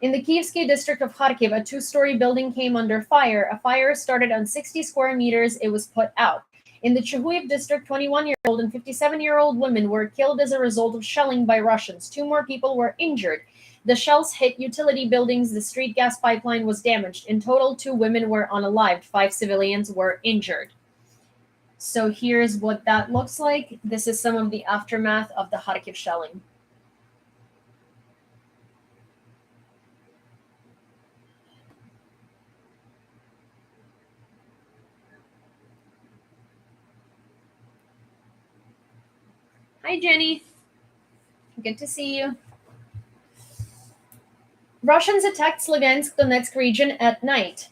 In the Kyivsky district of Kharkiv, a 2-story building came under fire. A fire started on 60 square meters. It was put out. In the Chuhuiv district, 21-year-old and 57-year-old women were killed as a result of shelling by Russians. 2 more people were injured. The shells hit utility buildings. The street gas pipeline was damaged. In total, 2 women were unalived. 5 civilians were injured. So here's what that looks like. This is some of the aftermath of the Kharkiv shelling. Hi, Jenny. Good to see you. Russians attacked Slaviansk Donetsk region at night.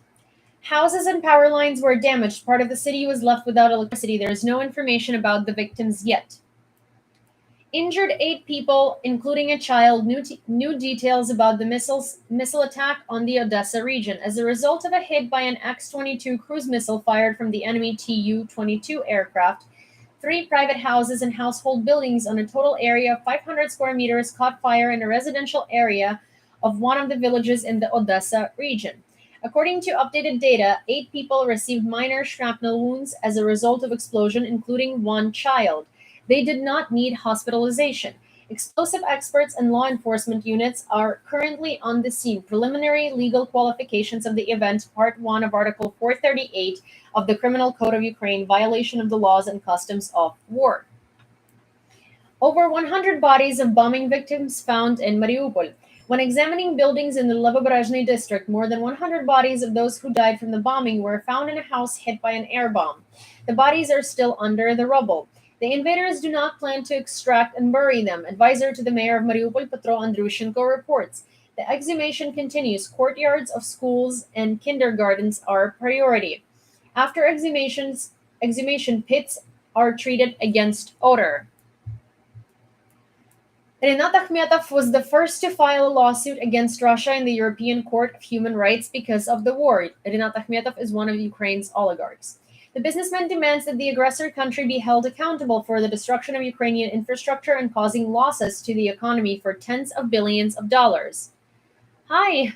Houses and power lines were damaged. Part of the city was left without electricity. There is no information about the victims yet. Injured 8 people, including a child. New details about the missile attack on the Odessa region as a result of a hit by an X-22 cruise missile fired from the enemy Tu-22 aircraft. 3 private houses and household buildings on a total area of 500 square meters caught fire in a residential area of one of the villages in the Odessa region. According to updated data, 8 people received minor shrapnel wounds as a result of explosion, including 1 child. They did not need hospitalization. Explosive experts and law enforcement units are currently on the scene. Preliminary legal qualifications of the event, Part 1 of Article 438 of the Criminal Code of Ukraine, violation of the laws and customs of war. Over 100 bodies of bombing victims found in Mariupol. When examining buildings in the Levobrazhny district, more than 100 bodies of those who died from the bombing were found in a house hit by an air bomb. The bodies are still under the rubble. The invaders do not plan to extract and bury them, advisor to the mayor of Mariupol, Petro Andrushenko, reports. The exhumation continues. Courtyards of schools and kindergartens are priority. After exhumation pits are treated against odor. Rinat Akhmetov was the first to file a lawsuit against Russia in the European Court of Human Rights because of the war. Rinat Akhmetov is one of Ukraine's oligarchs. The businessman demands that the aggressor country be held accountable for the destruction of Ukrainian infrastructure and causing losses to the economy for tens of billions of dollars. Hi.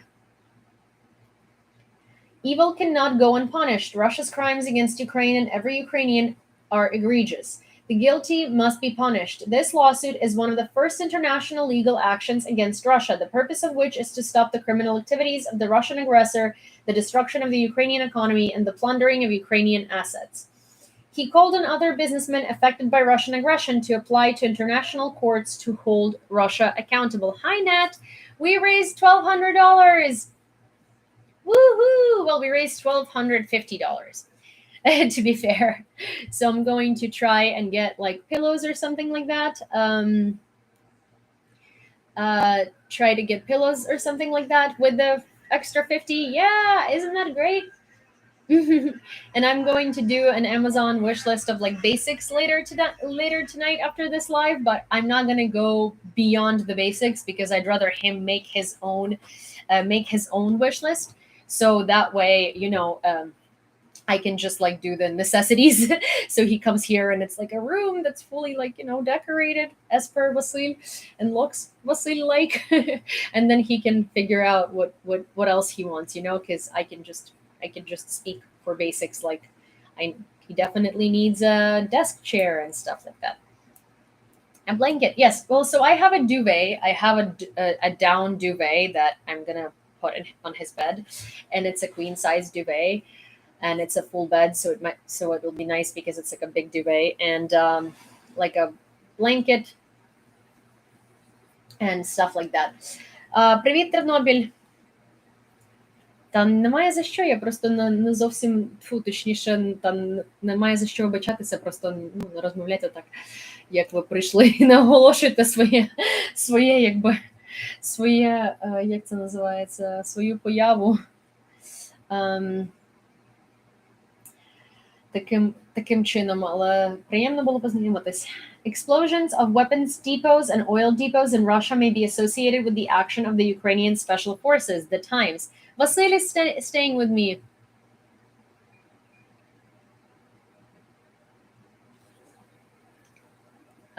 Evil cannot go unpunished. Russia's crimes against Ukraine and every Ukrainian are egregious. The guilty must be punished. This lawsuit is one of the first international legal actions against Russia, the purpose of which is to stop the criminal activities of the Russian aggressor, the destruction of the Ukrainian economy, and the plundering of Ukrainian assets. He called on other businessmen affected by Russian aggression to apply to international courts to hold Russia accountable. Hi, Nat. We raised $1,200. Woohoo! Well, we raised $1,250. To be fair. So I'm going to try and get like pillows or something like that. Try to get pillows or something like that with the extra 50. Yeah, isn't that great? And I'm going to do an Amazon wish list of like basics later tonight after this live, but I'm not gonna go beyond the basics because I'd rather him make his own wish list. So that way, I can just like do the necessities. So he comes here and it's like a room that's fully like, decorated as per Vasil and looks Vasil like. And then he can figure out what else he wants, because I can just speak for basics. Like he definitely needs a desk chair and stuff like that. A blanket. Yes. Well, so I have a duvet. I have a down duvet that I'm going to put on his bed, and it's a queen size duvet. And it's a full bed, so it'll be nice because it's like a big duvet and like a blanket and stuff like that. Привіт, Тернопіль. Та немає за що, я просто не зовсім, точніше, там немає за що вибачатися, просто не розмовляйте так, як ви прийшли, і наголошуйте своє, як це називається, свою появу. Таким чином, але приємно було познайомитись. Explosions of weapons depots and oil depots in Russia may be associated with the action of the Ukrainian Special Forces, The Times. Vasil is staying with me.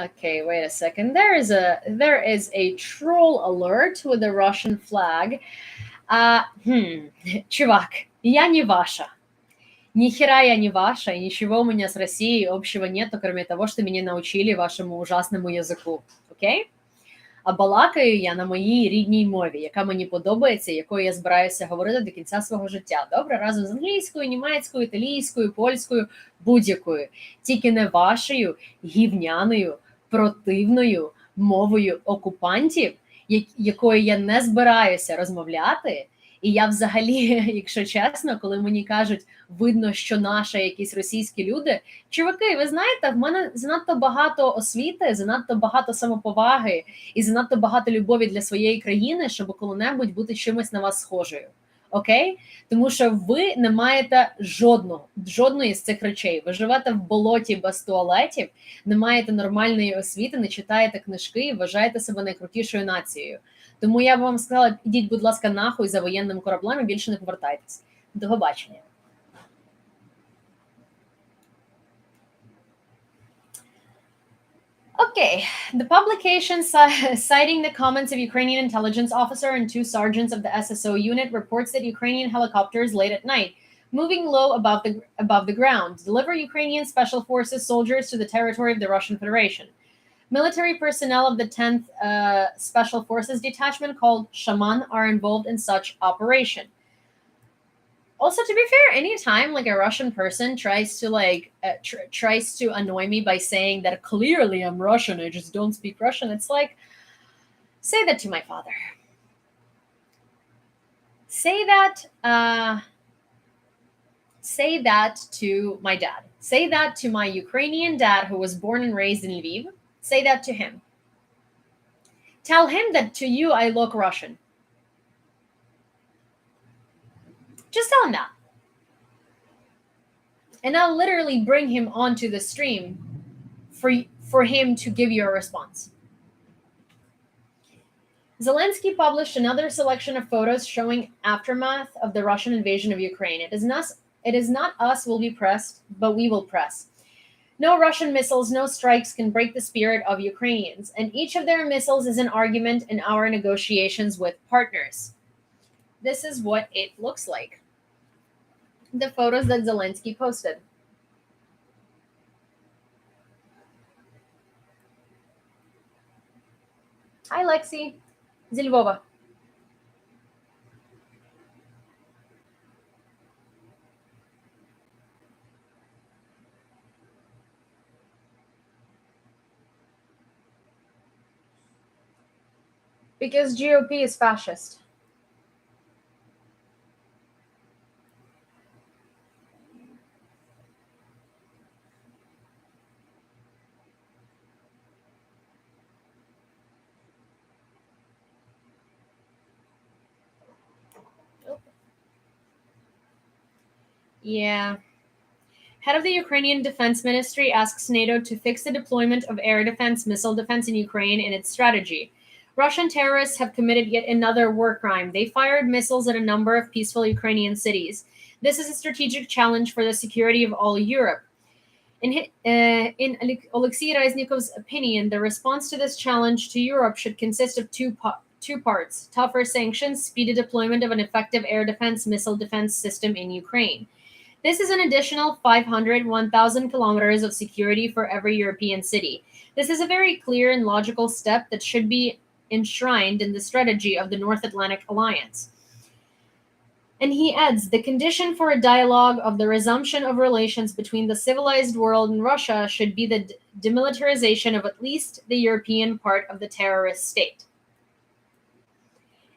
Okay, wait a second. There is a troll alert with a Russian flag. Чувак, я не ваша. Ни хера я не ваша, и ничего у меня с Россией общего нету, кроме того, что меня научили вашому ужасному язику. Окей? А балакаю я на моїй рідній мові, яка мені подобається, якою я збираюся говорити до кінця свого життя. Добре? Разом з англійською, німецькою, італійською, польською, будь-якою. Тільки не вашою гівняною, противною мовою окупантів, якою я не збираюся розмовляти. І я взагалі, якщо чесно, коли мені кажуть, видно, що наші якісь російські люди, чуваки, ви знаєте, в мене занадто багато освіти, занадто багато самоповаги і занадто багато любові для своєї країни, щоб коли-небудь бути чимось на вас схожою. Окей? Тому що ви не маєте жодної з цих речей. Ви живете в болоті без туалетів, не маєте нормальної освіти, не читаєте книжки і вважаєте себе найкрутішою нацією. Тому я б вам сказала, ідіть, будь ласка, нахуй за воєнним кораблем і більше не повертайтесь. До побачення. Okay, the publication citing the comments of Ukrainian intelligence officer and two sergeants of the SSO unit reports that Ukrainian helicopters late at night, moving low above the ground, deliver Ukrainian special forces soldiers to the territory of the Russian Federation. Military personnel of the 10th Special Forces Detachment called Shaman are involved in such operation. Also, to be fair, anytime like a Russian person tries to annoy me by saying that clearly I'm Russian, I just don't speak Russian, it's like, say that to my father. Say that to my dad. Say that to my Ukrainian dad who was born and raised in Lviv. Say that to him. Tell him that to you I look Russian. Just tell him that. And I'll literally bring him onto the stream for him to give you a response. Zelensky published another selection of photos showing aftermath of the Russian invasion of Ukraine. It is not us will be pressed, but we will press. No Russian missiles, no strikes can break the spirit of Ukrainians, and each of their missiles is an argument in our negotiations with partners. This is what it looks like. The photos that Zelensky posted. Hi, Lexi. Зі Львова. Because GOP is fascist. Yeah. Head of the Ukrainian Defense Ministry asks NATO to fix the deployment of air defense, missile defense in Ukraine in its strategy. Russian terrorists have committed yet another war crime. They fired missiles at a number of peaceful Ukrainian cities. This is a strategic challenge for the security of all Europe. In Alexei Reznikov's opinion, the response to this challenge to Europe should consist of two parts: tougher sanctions, speedy deployment of an effective air defense, missile defense system in Ukraine. This is an additional 1,000 kilometers of security for every European city. This is a very clear and logical step that should be enshrined in the strategy of the North Atlantic Alliance. And he adds, the condition for a dialogue of the resumption of relations between the civilized world and Russia should be the demilitarization of at least the European part of the terrorist state.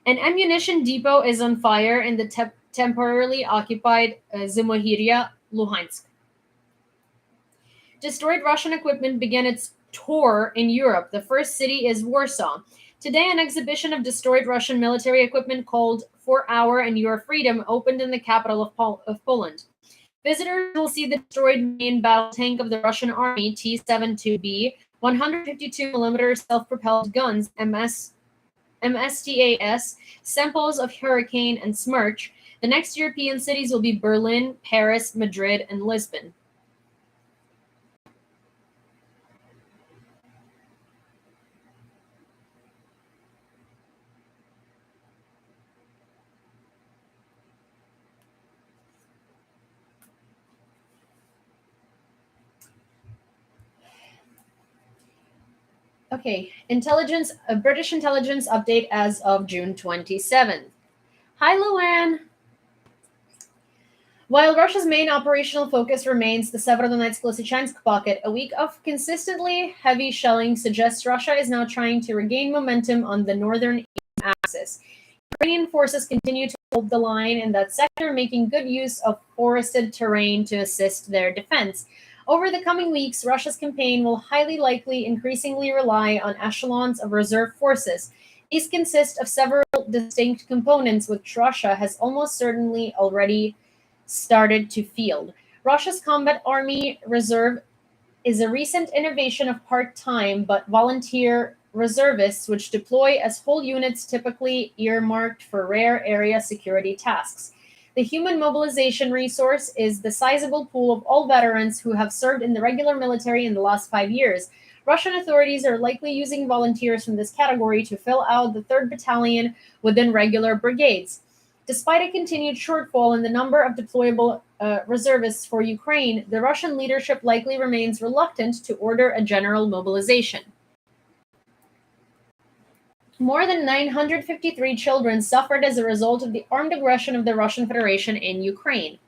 An ammunition depot is on fire in the temporarily occupied Zimohirya, Luhansk. Destroyed Russian equipment began its tour in Europe. The first city is Warsaw. Today, an exhibition of destroyed Russian military equipment called For Our and Your Freedom opened in the capital of Poland. Visitors will see the destroyed main battle tank of the Russian army, T-72B, 152mm self-propelled guns, MSTAS, samples of Hurricane and Smerch. The next European cities will be Berlin, Paris, Madrid, and Lisbon. Okay, British intelligence update as of June 27th. Hi, Luann. While Russia's main operational focus remains the Severodonetsk-Lysychansk pocket, a week of consistently heavy shelling suggests Russia is now trying to regain momentum on the northern axis. Ukrainian forces continue to hold the line in that sector, making good use of forested terrain to assist their defense. Over the coming weeks, Russia's campaign will highly likely increasingly rely on echelons of reserve forces, These consist of several distinct components, which Russia has almost certainly already started to field. Russia's Combat Army Reserve is a recent innovation of part-time but volunteer reservists which deploy as whole units typically earmarked for rare area security tasks. The human mobilization resource is the sizable pool of all veterans who have served in the regular military in the last 5 years. Russian authorities are likely using volunteers from this category to fill out the 3rd Battalion within regular brigades. Despite a continued shortfall in the number of deployable reservists for Ukraine, the Russian leadership likely remains reluctant to order a general mobilization. More than 953 children suffered as a result of the armed aggression of the Russian Federation in Ukraine.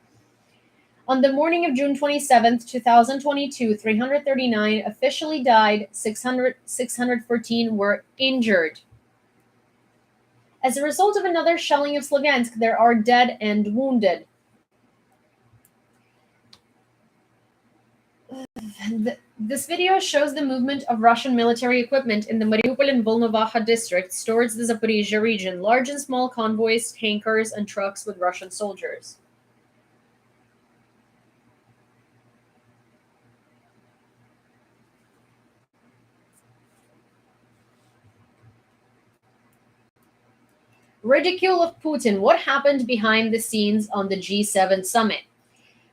On the morning of June 27, 2022, 339 officially died, 614 were injured. As a result of another shelling of Sloviansk, there are dead and wounded. This video shows the movement of Russian military equipment in the Mariupol and Volnovakha districts towards the Zaporizhzhia region, large and small convoys, tankers, and trucks with Russian soldiers. Ridicule of Putin. What happened behind the scenes on the G7 summit?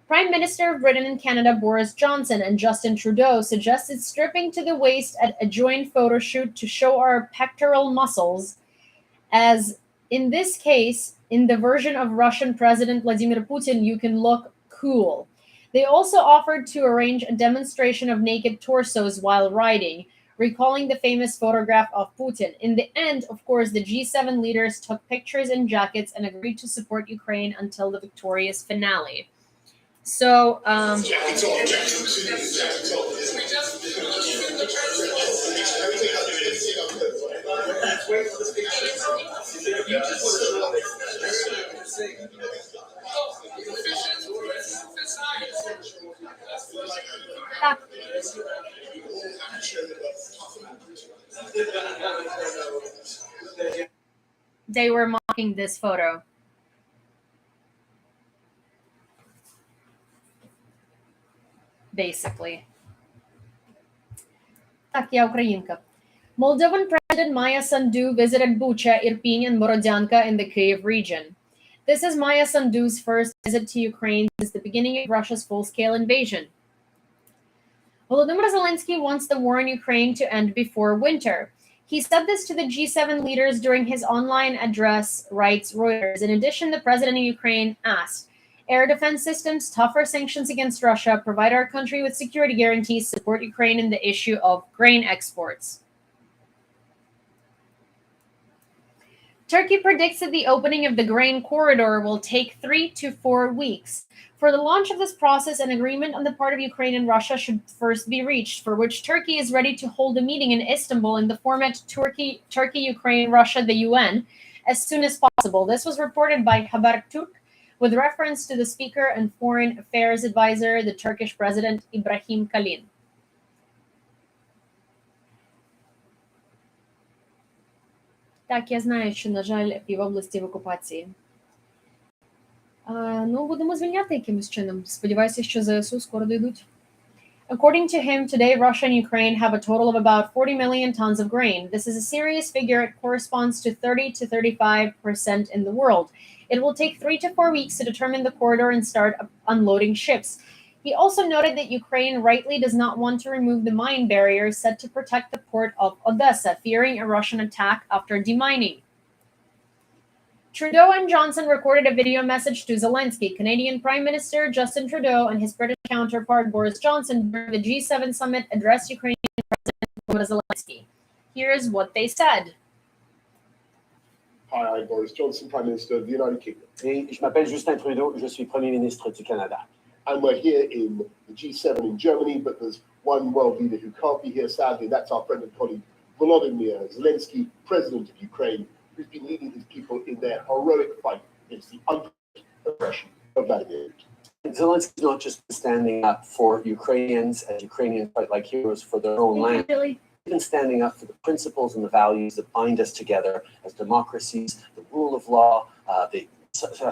Prime Minister of Britain and Canada Boris Johnson and Justin Trudeau suggested stripping to the waist at a joint photo shoot to show our pectoral muscles, as in this case, in the version of Russian President Vladimir Putin, you can look cool. They also offered to arrange a demonstration of naked torsos while riding, recalling the famous photograph of Putin. In the end, of course, the G7 leaders took pictures in jackets and agreed to support Ukraine until the victorious finale. So, they were mocking this photo. Basically. Так, я українка. Moldovan President Maya Sandu visited Bucha, Irpin, and Borodyanka in the Kyiv region. This is Maya Sandu's first visit to Ukraine since the beginning of Russia's full-scale invasion. Volodymyr Zelensky wants the war in Ukraine to end before winter. He said this to the G7 leaders during his online address, writes Reuters. In addition, the president of Ukraine asked, air defense systems, tougher sanctions against Russia, provide our country with security guarantees, support Ukraine in the issue of grain exports. Turkey predicts that the opening of the grain corridor will take 3 to 4 weeks. For the launch of this process, an agreement on the part of Ukraine and Russia should first be reached, for which Turkey is ready to hold a meeting in Istanbul in the format Turkey, Ukraine, Russia, the UN, as soon as possible. This was reported by Haberturk, with reference to the Speaker and Foreign Affairs Advisor, the Turkish President Ibrahim Kalin. Так, я знаю, що, на жаль, Півобласті в окупації. Ну, будемо звільняти якимось чином. Сподіваюся, що ЗСУ скоро дійдуть. According to him, today Russia and Ukraine have a total of about 40 million tons of grain. This is a serious figure. It corresponds to 30 to 35% in the world. It will take 3 to 4 weeks to determine the corridor and start unloading ships. He also noted that Ukraine rightly does not want to remove the mine barriers set to protect the port of Odessa, fearing a Russian attack after demining. Trudeau and Johnson recorded a video message to Zelensky. Canadian Prime Minister Justin Trudeau and his British counterpart Boris Johnson during the G7 summit addressed Ukrainian President Zelensky. Here's what they said. Hi, I'm Boris Johnson, Prime Minister of the United Kingdom. Et je m'appelle Justin Trudeau, je suis Premier ministre du Canada. And we're here in the G7 in Germany, but there's one world leader who can't be here, sadly. That's our friend and colleague, Volodymyr Zelensky, President of Ukraine, who's been leading his people in their heroic fight against the aggression of Vladimir Putin. Zelensky's not just standing up for Ukrainians as Ukrainians fight like heroes for their own land. Really? been standing up for the principles and the values that bind us together as democracies, the rule of law, the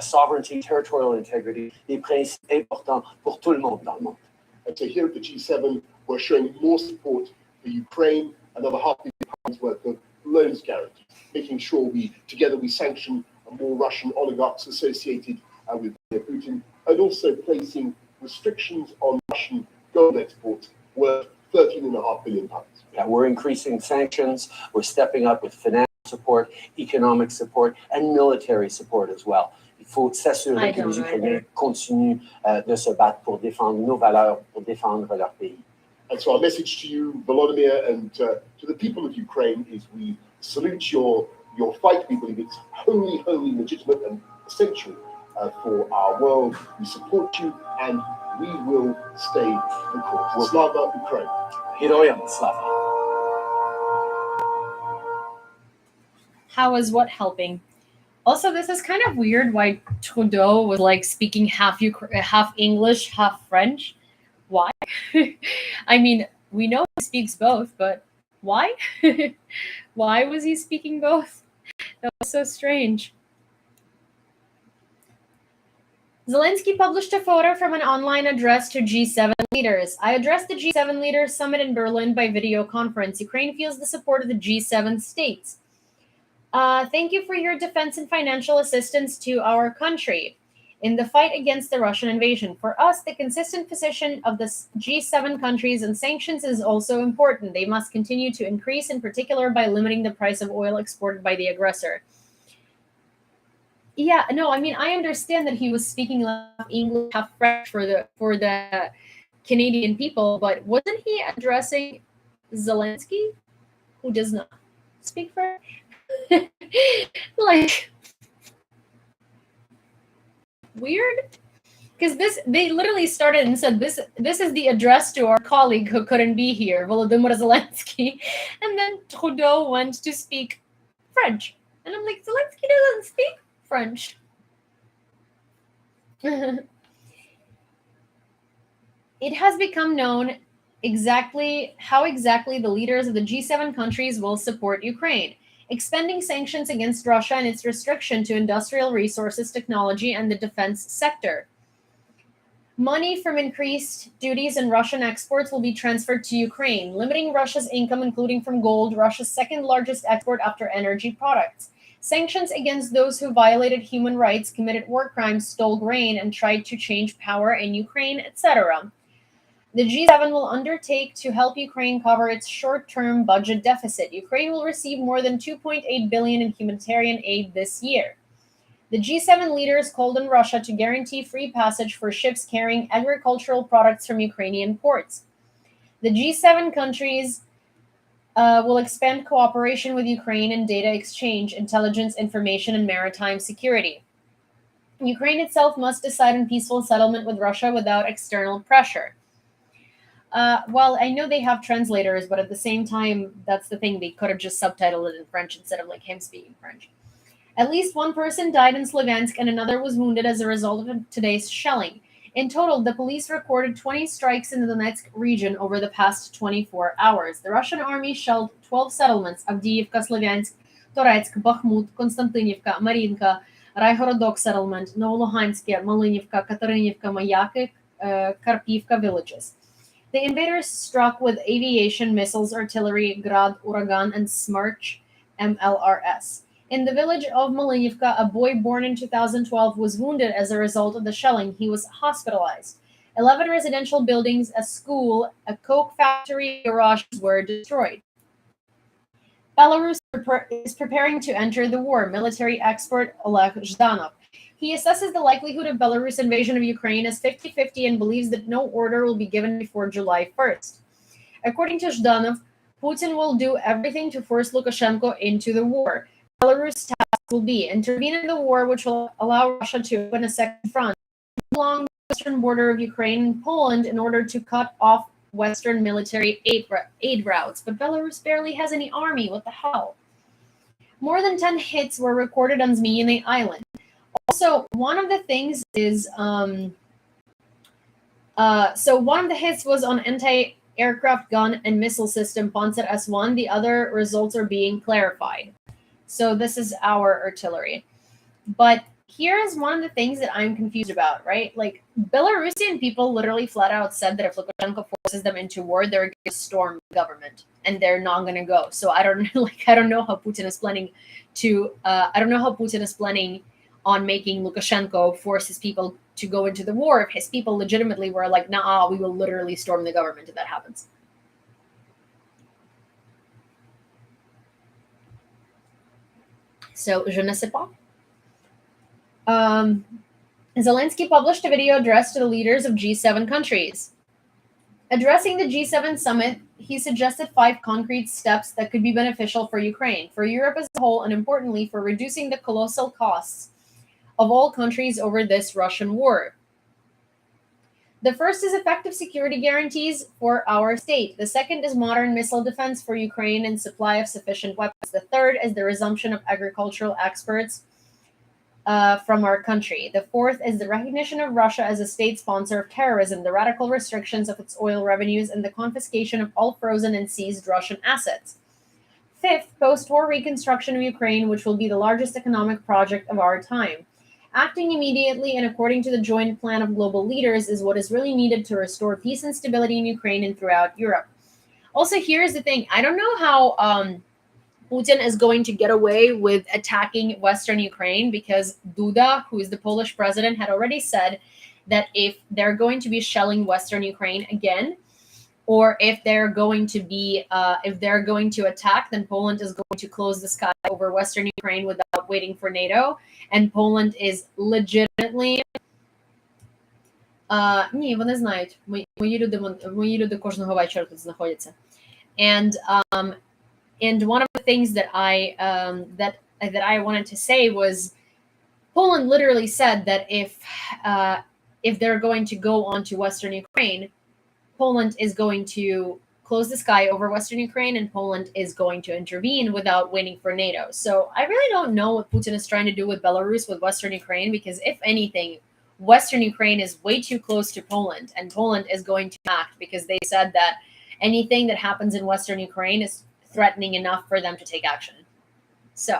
sovereignty, territorial integrity, des principes importants pour tout le monde dans le monde. And so here at the G7, we're showing more support for Ukraine, another £500 million worth of loans guaranteed, making sure we sanction more Russian oligarchs associated with Putin, and also placing restrictions on Russian gold exports worth £13.5 billion. Yeah, we're increasing sanctions, we're stepping up with financial support, economic support, and military support as well. Il faut s'assurer que les Ukrainiens continuent de se battre pour défendre nos valeurs, pour défendre leur pays. And so our message to you, Volodymyr, and to the people of Ukraine is we salute your fight. We believe it's wholly legitimate and essential for our world. We support you, and we will stay the course. Slava Ukraine. Heroyam slava. How is what helping? Also, this is kind of weird why Trudeau was like speaking half English, half French. Why? I mean, we know he speaks both, but why? Why was he speaking both? That was so strange. Zelensky published a photo from an online address to G7 leaders. I addressed the G7 leaders summit in Berlin by video conference. Ukraine feels the support of the G7 states. Thank you for your defense and financial assistance to our country in the fight against the Russian invasion. For us, the consistent position of the G7 countries and sanctions is also important. They must continue to increase, in particular by limiting the price of oil exported by the aggressor. Yeah, no, I mean, I understand that he was speaking half English, half French for the Canadian people, but wasn't he addressing Zelensky, who does not speak French? Like, weird, because they literally started and said this is the address to our colleague who couldn't be here, Volodymyr Zelensky, and then Trudeau went to speak French, and I'm like, Zelensky doesn't speak French. It has become known how exactly the leaders of the G7 countries will support Ukraine. Expending sanctions against Russia and its restriction to industrial resources, technology, and the defense sector. Money from increased duties and Russian exports will be transferred to Ukraine, limiting Russia's income, including from gold, Russia's second largest export after energy products. Sanctions against those who violated human rights, committed war crimes, stole grain, and tried to change power in Ukraine, etc. The G7 will undertake to help Ukraine cover its short-term budget deficit. Ukraine will receive more than $2.8 billion in humanitarian aid this year. The G7 leaders called on Russia to guarantee free passage for ships carrying agricultural products from Ukrainian ports. The G7 countries will expand cooperation with Ukraine in data exchange, intelligence, information, and maritime security. Ukraine itself must decide on peaceful settlement with Russia without external pressure. Well, I know they have translators, but at the same time, that's the thing. They could have just subtitled it in French instead of like him speaking French. At least one person died in Sloviansk and another was wounded as a result of today's shelling. In total, the police recorded 20 strikes in the Donetsk region over the past 24 hours. The Russian army shelled 12 settlements: Avdiivka, Sloviansk, Toretsk, Bakhmut, Konstantinivka, Marinka, Raihorodok settlement, Novoluhanske, Malynivka, Katarinivka, Mayaki, Karpivka villages. The invaders struck with aviation, missiles, artillery, Grad, Uragan, and Smerch MLRS. In the village of Malynivka, a boy born in 2012 was wounded as a result of the shelling. He was hospitalized. 11 residential buildings, a school, a coke factory, garages were destroyed. Belarus is preparing to enter the war. Military expert Oleg Zhdanov. He assesses the likelihood of Belarus invasion of Ukraine as 50-50 and believes that no order will be given before July 1st. According to Zhdanov, Putin will do everything to force Lukashenko into the war. Belarus' task will be intervene in the war, which will allow Russia to open a second front along the western border of Ukraine and Poland in order to cut off Western military aid routes. But Belarus barely has any army. What the hell? More than 10 hits were recorded on Zmyiny Island. Also, one of the things is, one of the hits was on aircraft, gun, and missile system Panzer S1. The other results are being clarified. So this is our artillery. But here is one of the things that I'm confused about, right? Like, Belarusian people literally flat out said that if Lukashenko forces them into war, they're going to storm the government and they're not going to go. So I don't know how Putin is planning to. I don't know how Putin is planning on making Lukashenko force his people to go into the war if his people legitimately were like, nah, we will literally storm the government if that happens. So, je ne sais pas. Zelensky published a video addressed to the leaders of G7 countries. Addressing the G7 summit, he suggested 5 concrete steps that could be beneficial for Ukraine, for Europe as a whole, and importantly, for reducing the colossal costs of all countries over this Russian war. The first is effective security guarantees for our state. The second is modern missile defense for Ukraine and supply of sufficient weapons. The third is the resumption of agricultural exports from our country. The fourth is the recognition of Russia as a state sponsor of terrorism, the radical restrictions of its oil revenues, and the confiscation of all frozen and seized Russian assets. Fifth, post-war reconstruction of Ukraine, which will be the largest economic project of our time. Acting immediately and according to the joint plan of global leaders is what is really needed to restore peace and stability in Ukraine and throughout Europe. Also, here's the thing. I don't know how Putin is going to get away with attacking Western Ukraine because Duda, who is the Polish president, had already said that if they're going to be shelling Western Ukraine again, or if they're going to attack, then Poland is going to close the sky over Western Ukraine without waiting for NATO. And Poland is legitimately ні, вони знають. Мої люди кожного вечора тут знаходяться. And one of the things that I wanted to say was Poland literally said that if they're going to go onto Western Ukraine, Poland is going to close the sky over Western Ukraine and Poland is going to intervene without waiting for NATO. So I really don't know what Putin is trying to do with Belarus, with Western Ukraine, because if anything, Western Ukraine is way too close to Poland and Poland is going to act because they said that anything that happens in Western Ukraine is threatening enough for them to take action. So,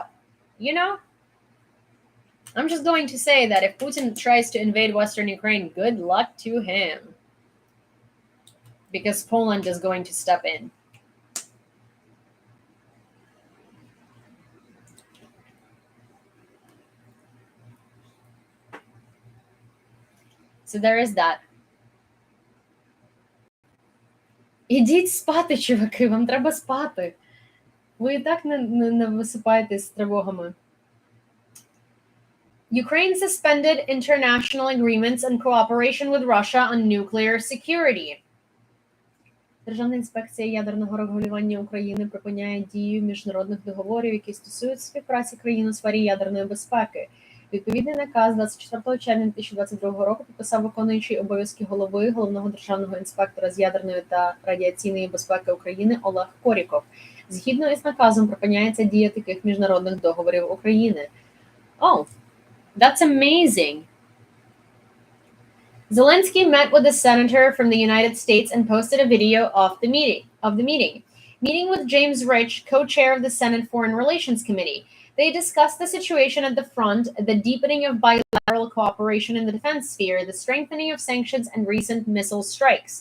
I'm just going to say that if Putin tries to invade Western Ukraine, good luck to him. Because Poland is going to step in. So there is that. Ідіть спати, чуваки, вам треба спати. Ви і так не висипаєтесь з тривогами. Ukraine suspended international agreements and cooperation with Russia on nuclear security. Державна інспекція ядерного регулювання України припиняє дію міжнародних договорів, які стосуються співпраці країн у сфері ядерної безпеки. Відповідний наказ 24 червня 2022 року підписав виконуючий обов'язки головного державного інспектора з ядерної та радіаційної безпеки України Олег Коріков. Згідно із наказом припиняється дія таких міжнародних договорів України. Oh, that's amazing. Zelensky met with a senator from the United States and posted a video of the meeting. Meeting with James Rich, co-chair of the Senate Foreign Relations Committee. They discussed the situation at the front, the deepening of bilateral cooperation in the defense sphere, the strengthening of sanctions, and recent missile strikes.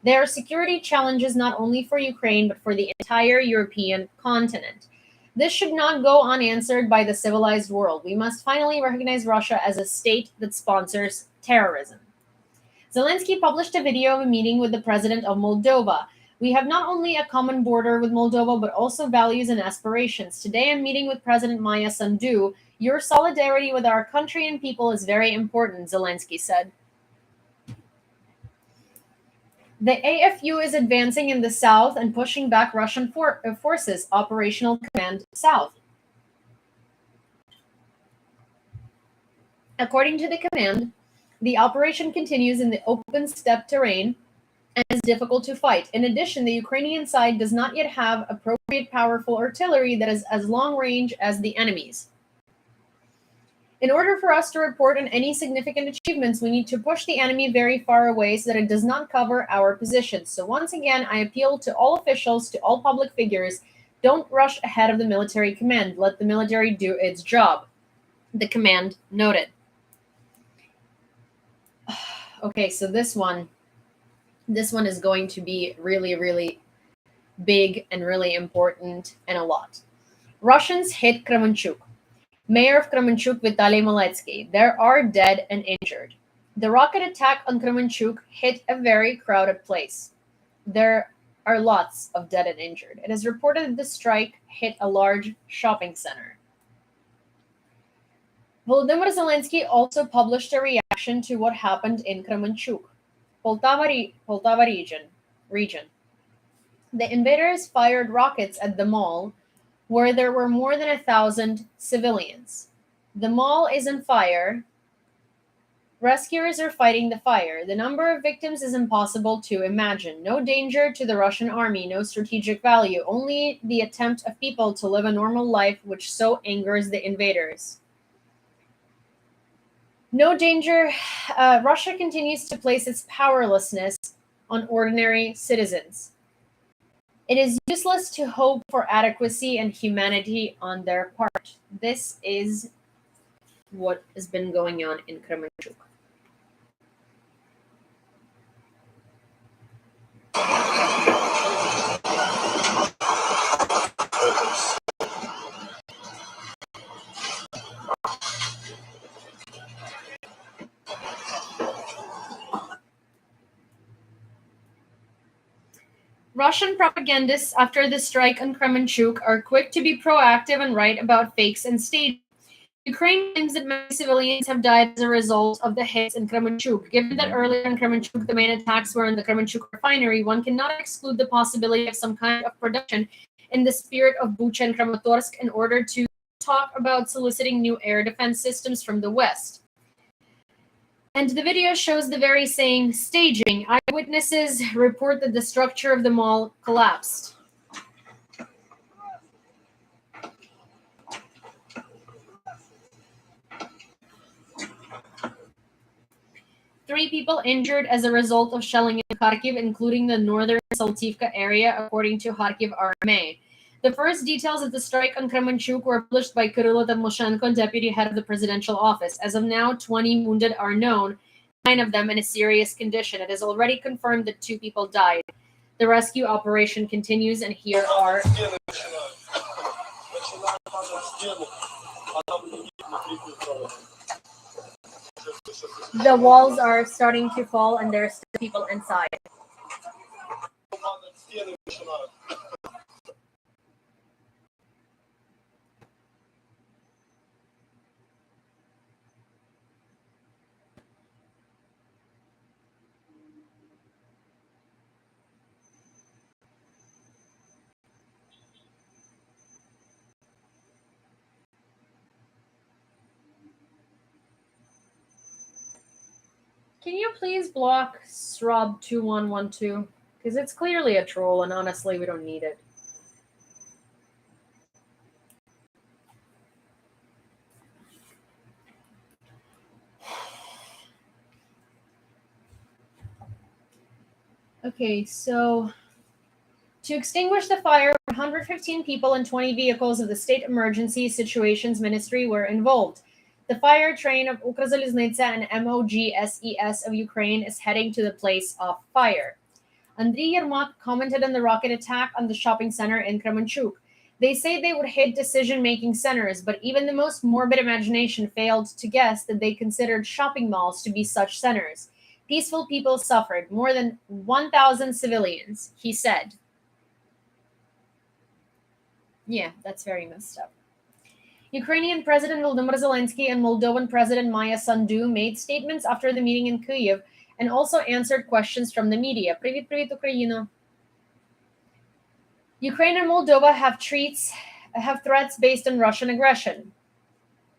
There are security challenges not only for Ukraine, but for the entire European continent. This should not go unanswered by the civilized world. We must finally recognize Russia as a state that sponsors terrorism. Zelensky published a video of a meeting with the president of Moldova. We have not only a common border with Moldova, but also values and aspirations. Today I'm meeting with President Maya Sandu. Your solidarity with our country and people is very important, Zelensky said. The AFU is advancing in the south and pushing back Russian forces, Operational Command South. According to the command, the operation continues in the open steppe terrain and is difficult to fight. In addition, the Ukrainian side does not yet have appropriate powerful artillery that is as long range as the enemy's. In order for us to report on any significant achievements, we need to push the enemy very far away so that it does not cover our positions. So once again, I appeal to all officials, to all public figures, don't rush ahead of the military command. Let the military do its job. The command noted. Okay, so this one is going to be really, really big and really important and a lot. Russians hit Kremenchuk. Mayor of Kremenchuk, Vitaly Maletsky. There are dead and injured. The rocket attack on Kremenchuk hit a very crowded place. There are lots of dead and injured. It is reported that the strike hit a large shopping center. Volodymyr Zelensky also published a reaction to what happened in Kremenchuk, Poltava region. The invaders fired rockets at the mall where there were more than 1,000 civilians. The mall is on fire. Rescuers are fighting the fire. The number of victims is impossible to imagine. No danger to the Russian army, no strategic value, only the attempt of people to live a normal life which so angers the invaders. No danger. Russia continues to place its powerlessness on ordinary citizens. It is useless to hope for adequacy and humanity on their part. This is what has been going on in Kremenchuk. Russian propagandists, after the strike on Kremenchuk, are quick to be proactive and write about fakes and staging. Ukraine claims that many civilians have died as a result of the hits in Kremenchuk. Given that earlier in Kremenchuk the main attacks were in the Kremenchuk refinery, one cannot exclude the possibility of some kind of production in the spirit of Bucha and Kramatorsk in order to talk about soliciting new air defense systems from the West. And the video shows the very same staging. Eyewitnesses report that the structure of the mall collapsed. Three people injured as a result of shelling in Kharkiv, including the northern Saltivka area, according to Kharkiv RMA. The first details of the strike on Kremenchuk were published by Kyrylo Timoshenko, deputy head of the presidential office. As of now, 20 wounded are known, 9 of them in a serious condition. It is already confirmed that 2 people died. The rescue operation continues, and here are the walls are starting to fall, and there are still people inside. Can you please block Srob2112? Because it's clearly a troll, and honestly, we don't need it. Okay, so to extinguish the fire, 115 people and 20 vehicles of the State Emergency Situations Ministry were involved. The fire train of Ukrzaliznytsia and MOGSES of Ukraine is heading to the place of fire. Andriy Yermak commented on the rocket attack on the shopping center in Kremenchuk. They say they would hit decision-making centers, but even the most morbid imagination failed to guess that they considered shopping malls to be such centers. Peaceful people suffered, more than 1,000 civilians, he said. Yeah, that's very messed up. Ukrainian President Volodymyr Zelensky and Moldovan President Maya Sandu made statements after the meeting in Kyiv and also answered questions from the media. Привіт, привіт, Україно. Ukraine and Moldova have threats based on Russian aggression.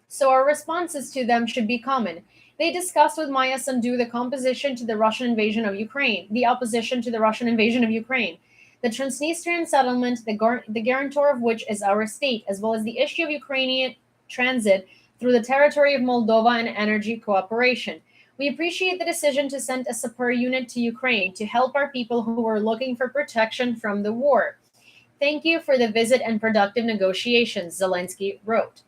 So our responses to them should be common. They discussed with Maya Sandu the opposition to the Russian invasion of Ukraine, the Transnistrian settlement, the guarantor of which is our state, as well as the issue of Ukrainian transit through the territory of Moldova and energy cooperation. We appreciate the decision to send a support unit to Ukraine to help our people who are looking for protection from the war. Thank you for the visit and productive negotiations, Zelensky wrote.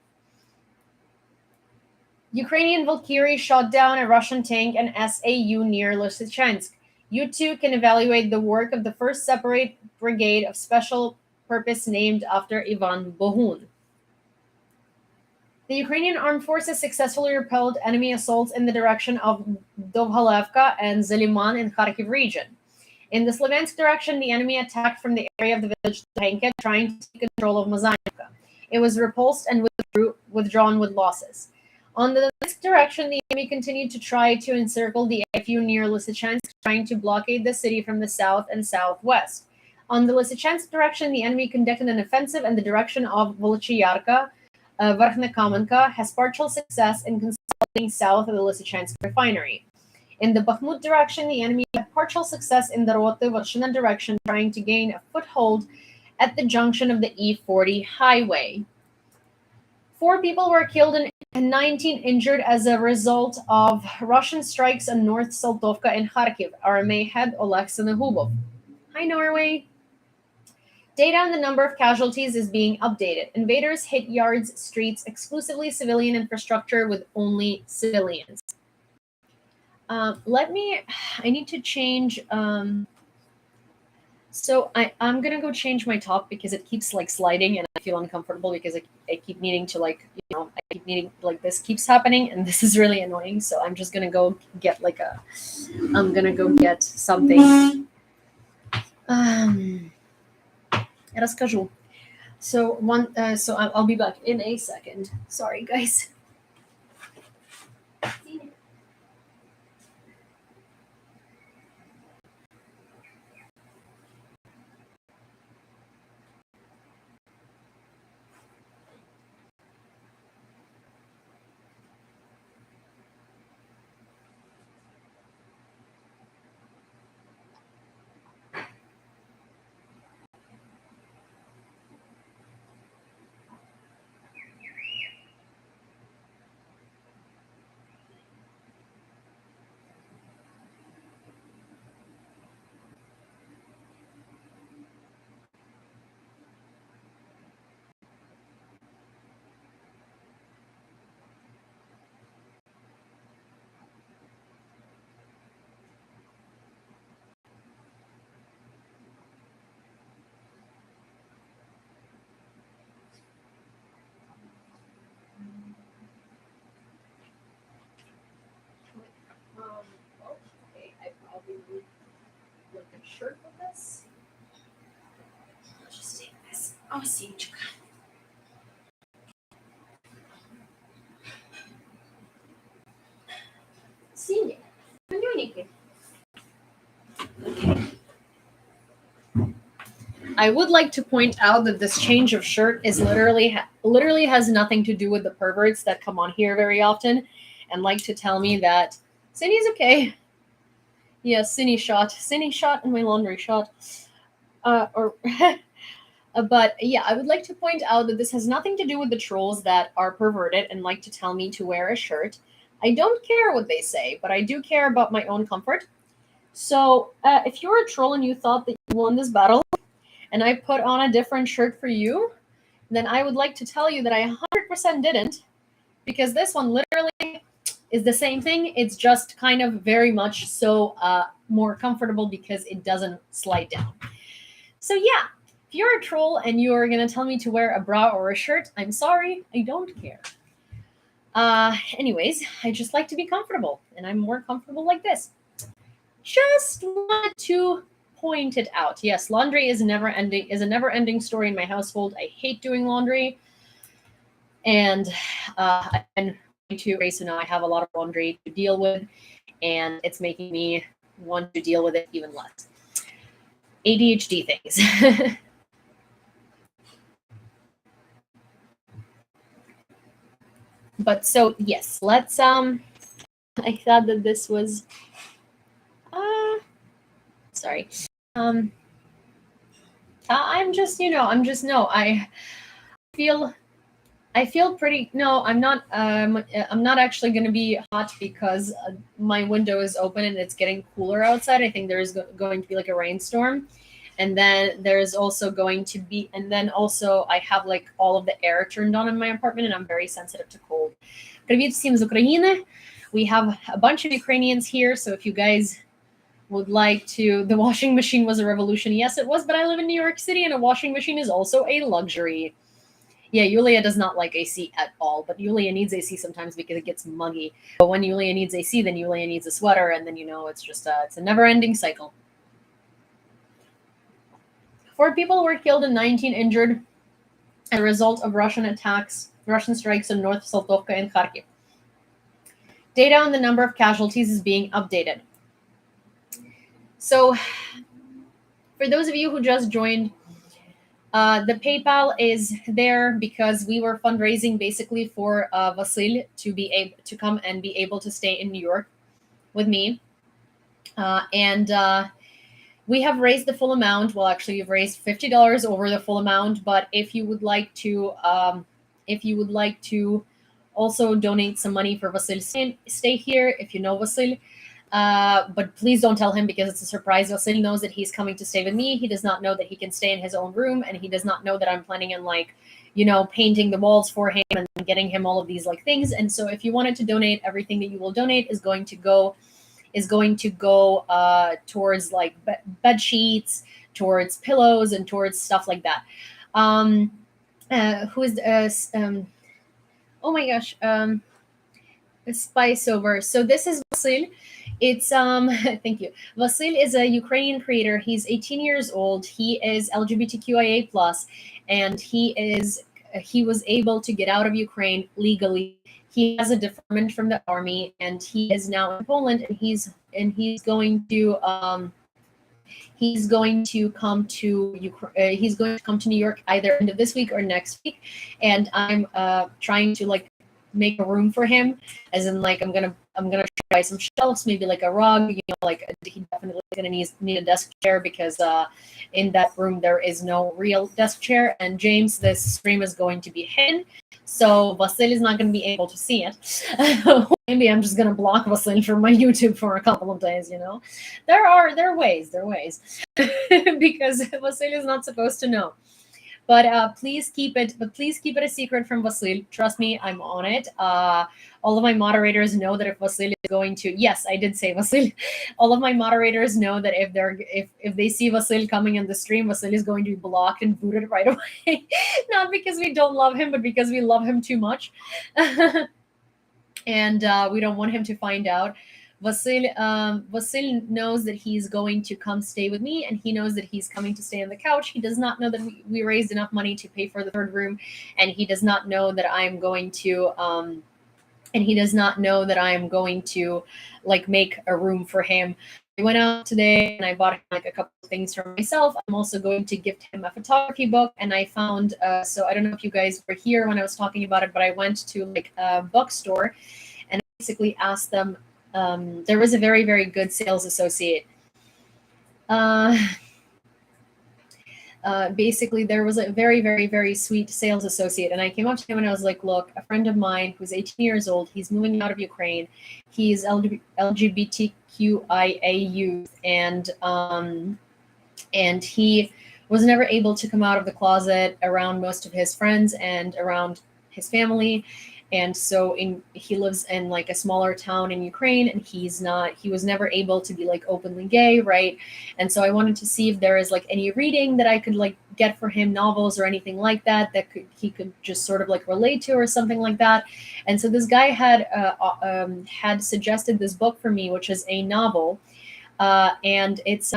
Ukrainian Valkyrie shot down a Russian tank and SAU near Lysychansk. You too can evaluate the work of the 1st Separate Brigade of Special Purpose named after Ivan Bohun. The Ukrainian armed forces successfully repelled enemy assaults in the direction of Dovhalevka and Zeliman in Kharkiv region. In the Slaviansk direction, the enemy attacked from the area of the village Tahenka, trying to take control of Mazanivka. It was repulsed and withdrawn with losses. On the Donetsk direction, the enemy continued to try to encircle the AFU near Lysychansk, trying to blockade the city from the south and southwest. On the Lysychansk direction, the enemy conducted an offensive in the direction of Volchiyarka. Verkhnekamenka has partial success in consolidating south of the Lysychansk refinery. In the Bakhmut direction, the enemy had partial success in the Roty-Vershina direction, trying to gain a foothold at the junction of the E40 highway. 4 people were killed and 19 injured as a result of Russian strikes on North Saltovka in Kharkiv, RMA head Oleg Senegubov. Hi, Norway. Data on the number of casualties is being updated. Invaders hit yards, streets, exclusively civilian infrastructure with only civilians. I need to change. So I'm gonna go change my top because it keeps like sliding and I feel uncomfortable because I keep needing to this keeps happening and this is really annoying. So I'm just gonna go get I'm gonna go get something. Расскажу. So I'll be back in a second. Sorry, guys. Okay, I probably would like a shirt with this. I'll just take this. Oh, Синечка. Синий. Зелененький. Okay. I would like to point out that this change of shirt is literally has nothing to do with the perverts that come on here very often and like to tell me that Cindy's okay. Yes, Cindy shot in my laundry shot. But yeah, I would like to point out that this has nothing to do with the trolls that are perverted and like to tell me to wear a shirt. I don't care what they say, but I do care about my own comfort. So if you're a troll and you thought that you won this battle, and I put on a different shirt for you, then I would like to tell you that I 100% didn't, because this one literally is the same thing. It's just kind of very much so more comfortable because it doesn't slide down. So yeah, if you're a troll and you're going to tell me to wear a bra or a shirt, I'm sorry, I don't care. Anyways, I just like to be comfortable, and I'm more comfortable like this. Just wanted to point it out. Yes, laundry is a never-ending story in my household. I hate doing laundry, and I've been to race, so now I have a lot of laundry to deal with, and it's making me want to deal with it even less. ADHD things. But so yes, let's I thought that this was sorry. I I feel pretty. No, I'm not. I'm not actually going to be hot because my window is open and it's getting cooler outside. I think there's going to be like a rainstorm, and then there's also going to be, and then also I have like all of the air turned on in my apartment, and I'm very sensitive to cold. Привіт всім з України. We have a bunch of Ukrainians here, so if you guys would like to, the washing machine was a revolution. Yes, it was, but I live in New York City, and a washing machine is also a luxury. Yeah, Yulia does not like AC at all, but Yulia needs AC sometimes because it gets muggy. But when Yulia needs AC, then Yulia needs a sweater, and then it's just it's a never-ending cycle. 4 people were killed and 19 injured as a result of Russian strikes in North Saltovka and Kharkiv. Data on the number of casualties is being updated. So, for those of you who just joined, the PayPal is there because we were fundraising basically for Vasil to be able to come and be able to stay in New York with me, and we have raised the full amount. Well, actually, you've raised $50 over the full amount. But if you would like to also donate some money for Vasil stay here, if you know Vasil. But please don't tell him because it's a surprise. Vasil knows that he's coming to stay with me. He does not know that he can stay in his own room, and he does not know that I'm planning on painting the walls for him and getting him all of these things. And so if you wanted to donate, everything that you will donate is going to go towards bed sheets, towards pillows, and towards stuff like that. Who is oh my gosh, Spice Over. So this is Vasil. It's thank you. Vasil is a Ukrainian creator. He's 18 years old. He is LGBTQIA plus, and he was able to get out of Ukraine legally. He has a deferment from the army, and he is now in Poland, and he's going to come to New York either end of this week or next week, and I'm trying to make a room for him, as in I'm gonna try some shelves, maybe a rug, he definitely gonna need a desk chair because in that room there is no real desk chair. And James, this stream is going to be hidden, so Vasil is not going to be able to see it. Maybe I'm just going to block Vasil from my YouTube for a couple of days. There are ways because Vasil is not supposed to know. But please keep it a secret from Vasil. Trust me, I'm on it. All of my moderators know that if Vasil is going to, yes, I did say Vasil. All of my moderators know that if they see Vasil coming in the stream, Vasil is going to be blocked and booted right away. Not because we don't love him, but because we love him too much, and we don't want him to find out. Vasil knows that he's going to come stay with me, and he knows that he's coming to stay on the couch. He does not know that we raised enough money to pay for the third room, and he does not know that I'm going to make a room for him. I went out today and I bought him a couple of things for myself. I'm also going to gift him a photography book, and I found so I don't know if you guys were here when I was talking about it, but I went to a bookstore and I basically asked them. There was a very, very good sales associate. Basically, there was a very, very, very sweet sales associate. And I came up to him and I was like, look, a friend of mine who's 18 years old, he's moving out of Ukraine. He's LGBTQIA youth. And he was never able to come out of the closet around most of his friends and around his family. And so he lives in a smaller town in Ukraine, and he was never able to be openly gay, right? And so I wanted to see if there is any reading that I could get for him, novels or anything like that he could just sort of relate to or something like that. And so this guy had suggested this book for me, which is a novel, and it's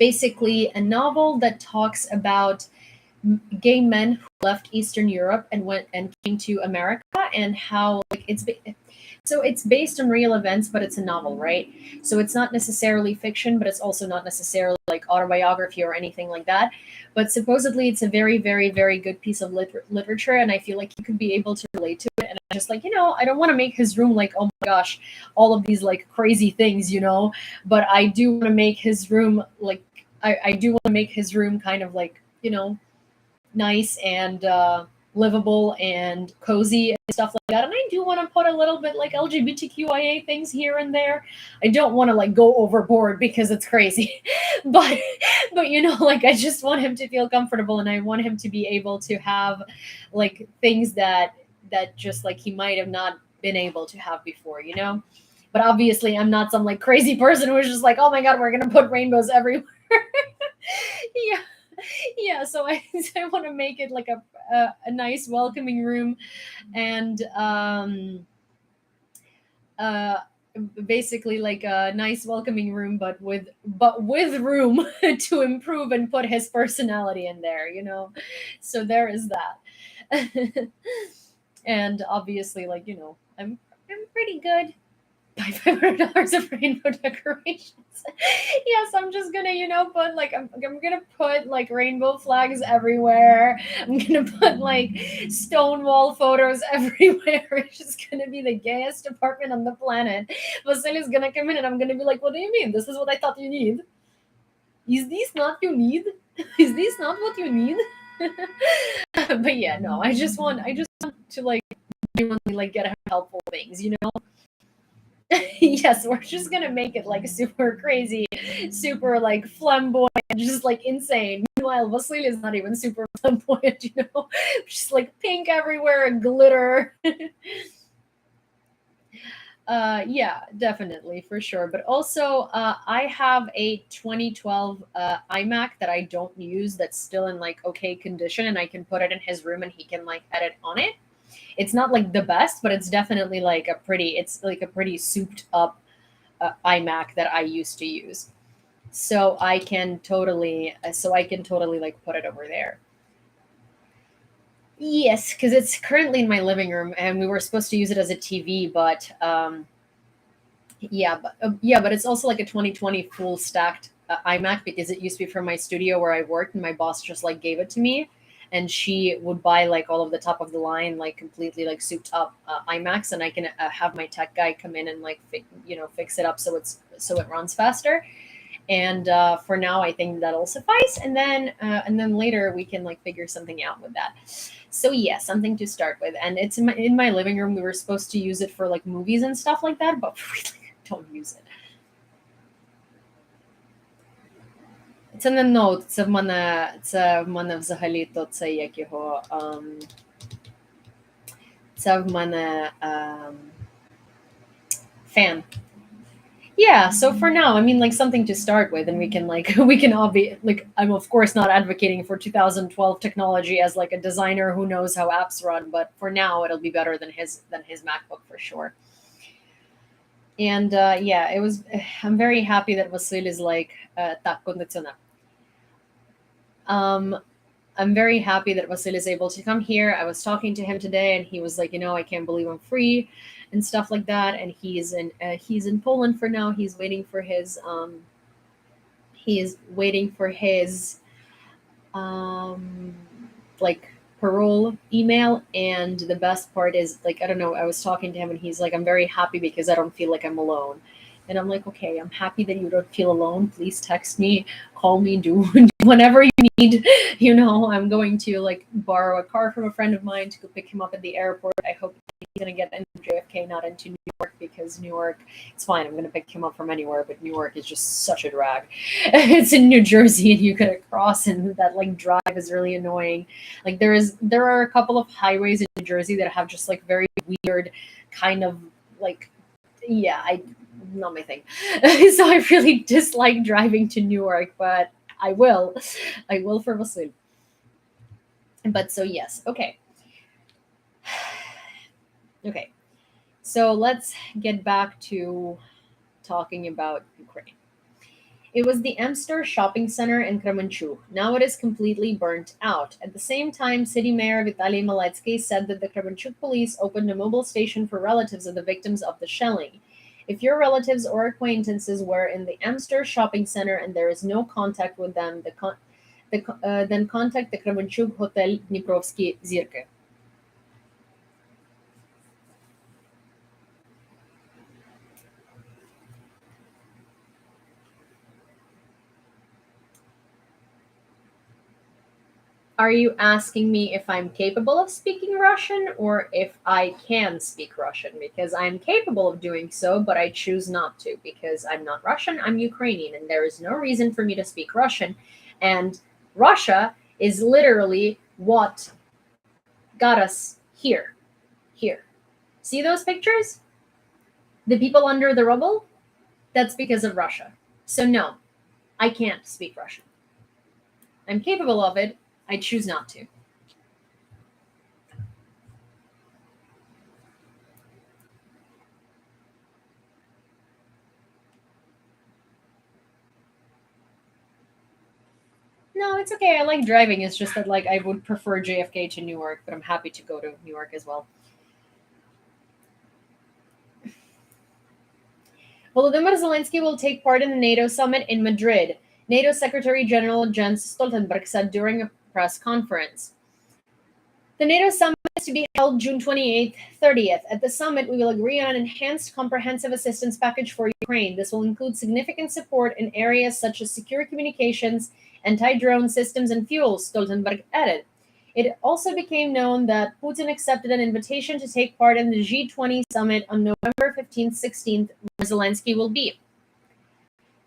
basically a novel that talks about gay men who left Eastern Europe and went and came to America, and how it's based on real events, but it's a novel, right? So it's not necessarily fiction, but it's also not necessarily autobiography or anything like that. But supposedly it's a very, very, very good piece of literature, and I feel like you could be able to relate to it. And I'm just I don't want to make his room oh my gosh, all of these crazy things, but I do want to make his room I do want to make his room kind of nice and livable and cozy and stuff like that. And I do want to put a little bit like LGBTQIA things here and there. I don't want to like go overboard because it's crazy, but like I just want him to feel comfortable, and I want him to be able to have like things that just like he might have not been able to have before. But obviously, I'm not some like crazy person who's just like, oh my god, we're gonna put rainbows everywhere. Yeah. Yeah, so I want to make it like a nice welcoming room, and basically like a nice welcoming room, but with room to improve and put his personality in there. So there is that. And obviously, like, I'm pretty good. Buy $500 of rainbow decorations. Yes, I'm just gonna, put like I'm gonna put like rainbow flags everywhere. I'm gonna put like stonewall photos everywhere. It's just gonna be the gayest apartment on the planet. Vasily's gonna come in and I'm gonna be like, "What do you mean? This is what I thought you need. Is this not you need? Is this not what you need?" But yeah, no, I just want to like genuinely like get helpful things. Yes, we're just gonna make it like super crazy, super like flamboyant, just like insane. Meanwhile, Vasily is not even super flamboyant, just like pink everywhere and glitter. Yeah, definitely, for sure. But also, I have a 2012 iMac that I don't use that's still in like okay condition, and I can put it in his room and he can like edit on it. It's not like the best, but it's definitely like a pretty souped up iMac that I used to use. So I can totally like put it over there. Yes, because it's currently in my living room, and we were supposed to use it as a TV, but but it's also like a 2020 full stacked iMac, because it used to be from my studio where I worked, and my boss just like gave it to me, and she would buy like all of the top of the line, like completely like souped up iMacs, and I can have my tech guy come in and like fix it up so it runs faster. And for now, I think that'll suffice, and then later we can like figure something out with that. So yeah, something to start with, and it's in my living room. We were supposed to use it for like movies and stuff like that, but really don't use it. Це не ноут, це в мене взагалі-то це як його. Це в мене fan. Yeah, so for now, I mean, like something to start with, and we can all be like, I'm of course not advocating for 2012 technology as like a designer who knows how apps run, but for now, it'll be better than his MacBook for sure. And yeah, I'm very happy that Vasil is like tak kondisyoner. I'm very happy that Vasil is able to come here. I was talking to him today, and he was like, I can't believe I'm free, and stuff like that. And he's in Poland for now. He's waiting for his like parole email. And the best part is like, I don't know. I was talking to him, and he's like, I'm very happy because I don't feel like I'm alone. And I'm like, okay, I'm happy that you don't feel alone. Please text me, call me, do whatever you need. I'm going to like borrow a car from a friend of mine to go pick him up at the airport. I hope he's going to get into JFK, not into New York, because New York, it's fine. I'm going to pick him up from anywhere, but New York is just such a drag. It's in New Jersey, and you gotta cross, and that like drive is really annoying. Like there are a couple of highways in New Jersey that have just like very weird kind of like, yeah, not my thing. So I really dislike driving to Newark, but I will for Vasil. But so yes, okay. Okay, so let's get back to talking about Ukraine. It was the Amster shopping center in Kremenchuk. Now it is completely burnt out. At the same time, City Mayor Vitaly Maletsky said that the Kremenchuk police opened a mobile station for relatives of the victims of the shelling. If your relatives or acquaintances were in the Amster shopping center and there is no contact with them, then contact the Kremenchuk Hotel Dniprovsky Zirke. Are you asking me if I'm capable of speaking Russian or if I can speak Russian? Because I'm capable of doing so, but I choose not to because I'm not Russian, I'm Ukrainian, and there is no reason for me to speak Russian. And Russia is literally what got us here. Here. See those pictures? The people under the rubble? That's because of Russia. So, no, I can't speak Russian. I'm capable of it, I choose not to. No, it's okay. I like driving. It's just that like I would prefer JFK to Newark, but I'm happy to go to Newark as well. Volodymyr Zelensky will take part in the NATO summit in Madrid, NATO Secretary General Jens Stoltenberg said during a press conference. The NATO summit is to be held June 28th, 30th. At the summit, we will agree on an enhanced comprehensive assistance package for Ukraine. This will include significant support in areas such as secure communications, anti-drone systems, and fuel, Stoltenberg added. It also became known that Putin accepted an invitation to take part in the G20 summit on November 15th, 16th, where Zelensky will be.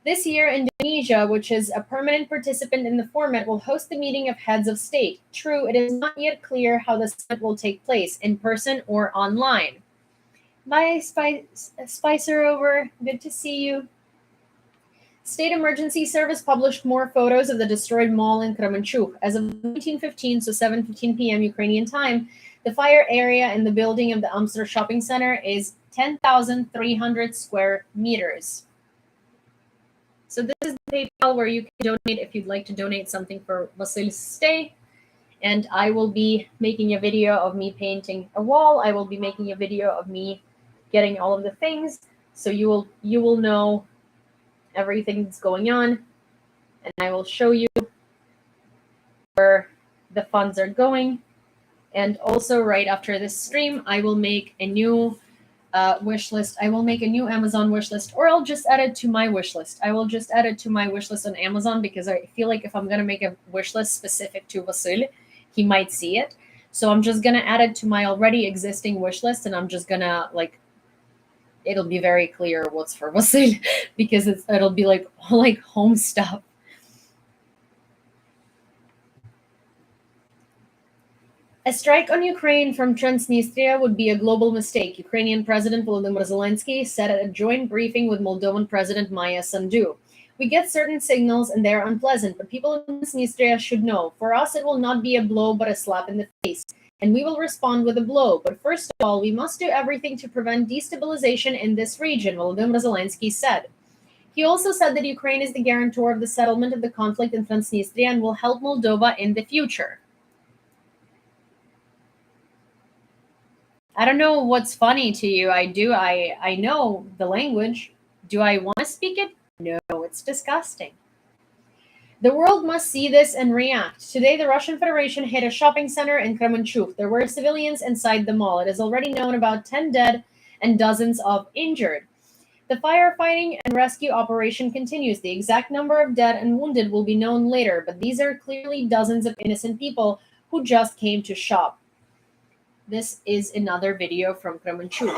This year, Indonesia, which is a permanent participant in the format, will host the meeting of heads of state. True, it is not yet clear how the summit will take place, in person or online. Bye, Spicer over. Good to see you. State Emergency Service published more photos of the destroyed mall in Kremenchuk. As of 19:15, so 7:15 p.m. Ukrainian time, the fire area in the building of the Amster Shopping Center is 10,300 square meters. So this is the PayPal where you can donate if you'd like to donate something for Vasyl's stay. And I will be making a video of me painting a wall. I will be making a video of me getting all of the things. So you will know everything that's going on. And I will show you where the funds are going. And also right after this stream, I will make a new wish list. I will make a new Amazon wish list, or I'll just add it to my wish list. I will just add it to my wish list on Amazon because I feel like if I'm going to make a wish list specific to Vasyl, he might see it. So I'm just going to add it to my already existing wish list, and I'm just going to it'll be very clear what's for Vasyl because it'll be like home stuff. A strike on Ukraine from Transnistria would be a global mistake, Ukrainian President Volodymyr Zelensky said at a joint briefing with Moldovan President Maya Sandu. We get certain signals and they are unpleasant, but people in Transnistria should know. For us, it will not be a blow, but a slap in the face. And we will respond with a blow. But first of all, we must do everything to prevent destabilization in this region, Volodymyr Zelensky said. He also said that Ukraine is the guarantor of the settlement of the conflict in Transnistria and will help Moldova in the future. I don't know what's funny to you. I know the language. Do I want to speak it? No, it's disgusting. The world must see this and react. Today, the Russian Federation hit a shopping center in Kremenchuk. There were civilians inside the mall. It is already known about 10 dead and dozens of injured. The firefighting and rescue operation continues. The exact number of dead and wounded will be known later, but these are clearly dozens of innocent people who just came to shop. This is another video from Kremenchuk.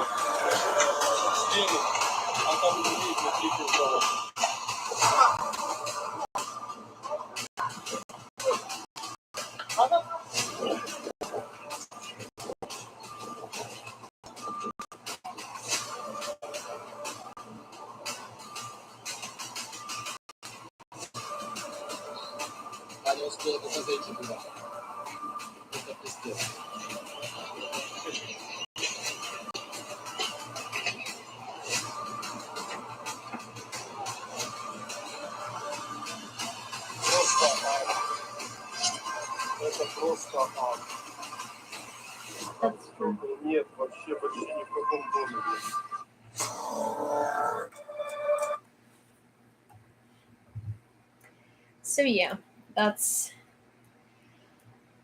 Нет, вообще почти ни в каком доме. So yeah, that's...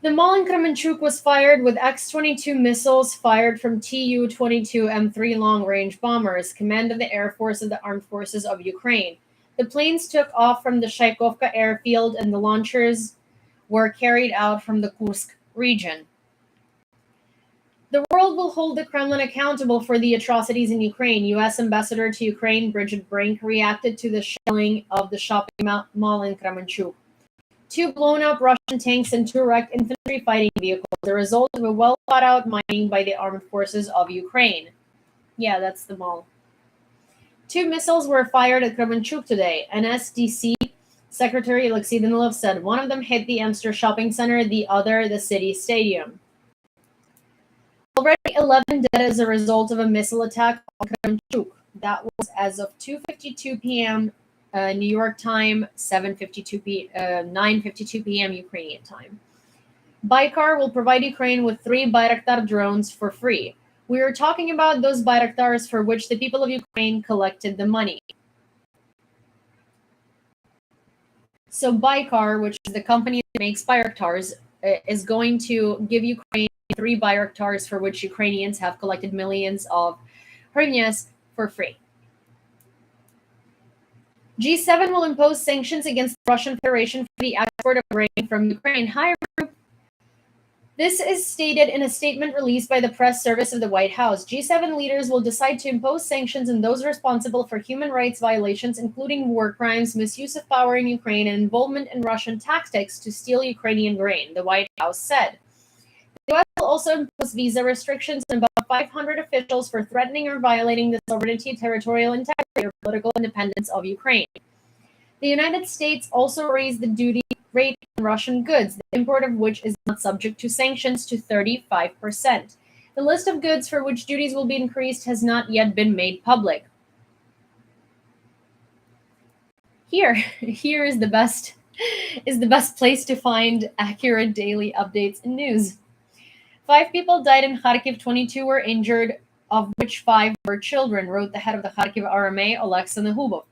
The mall in Kremenchuk was fired with X-22 missiles fired from Tu-22 M3 long-range bombers, command of the Air Force of the Armed Forces of Ukraine. The planes took off from the Shaikovka airfield and the launchers were carried out from the Kursk region. The world will hold the Kremlin accountable for the atrocities in Ukraine. U.S. Ambassador to Ukraine Bridget Brink reacted to the shelling of the shopping mall in Kremenchuk. 2 blown-up Russian tanks and 2 wrecked infantry fighting vehicles, the result of a well-thought-out mining by the armed forces of Ukraine. Yeah, that's the mall. 2 missiles were fired at Kremenchuk today. NSDC Secretary Alexei Danilov said one of them hit the Amster shopping center, the other the city stadium. Already 11 dead as a result of a missile attack on Kremenchuk. That was as of 2:52 p.m. New York time, 9:52 p.m. Ukrainian time. Baykar will provide Ukraine with 3 Bayraktar drones for free. We are talking about those Bayraktars for which the people of Ukraine collected the money. So Baykar, which is the company that makes Bayraktars, is going to give Ukraine 3 Bayraktars for which Ukrainians have collected millions of hryvnias for free. G7 will impose sanctions against the Russian Federation for the export of grain from Ukraine. Hi, this is stated in a statement released by the press service of the White House. G7 leaders will decide to impose sanctions on those responsible for human rights violations, including war crimes, misuse of power in Ukraine, and involvement in Russian tactics to steal Ukrainian grain, the White House said. The U.S. will also impose visa restrictions on about 500 officials for threatening or violating the sovereignty, territorial integrity, or political independence of Ukraine. The United States also raised the duty rate on Russian goods, the import of which is not subject to sanctions, to 35%. The list of goods for which duties will be increased has not yet been made public. Here is the best place to find accurate daily updates and news. 5 people died in Kharkiv, 22 were injured, of which 5 were children, wrote the head of the Kharkiv RMA, Oleksandr Nahubov.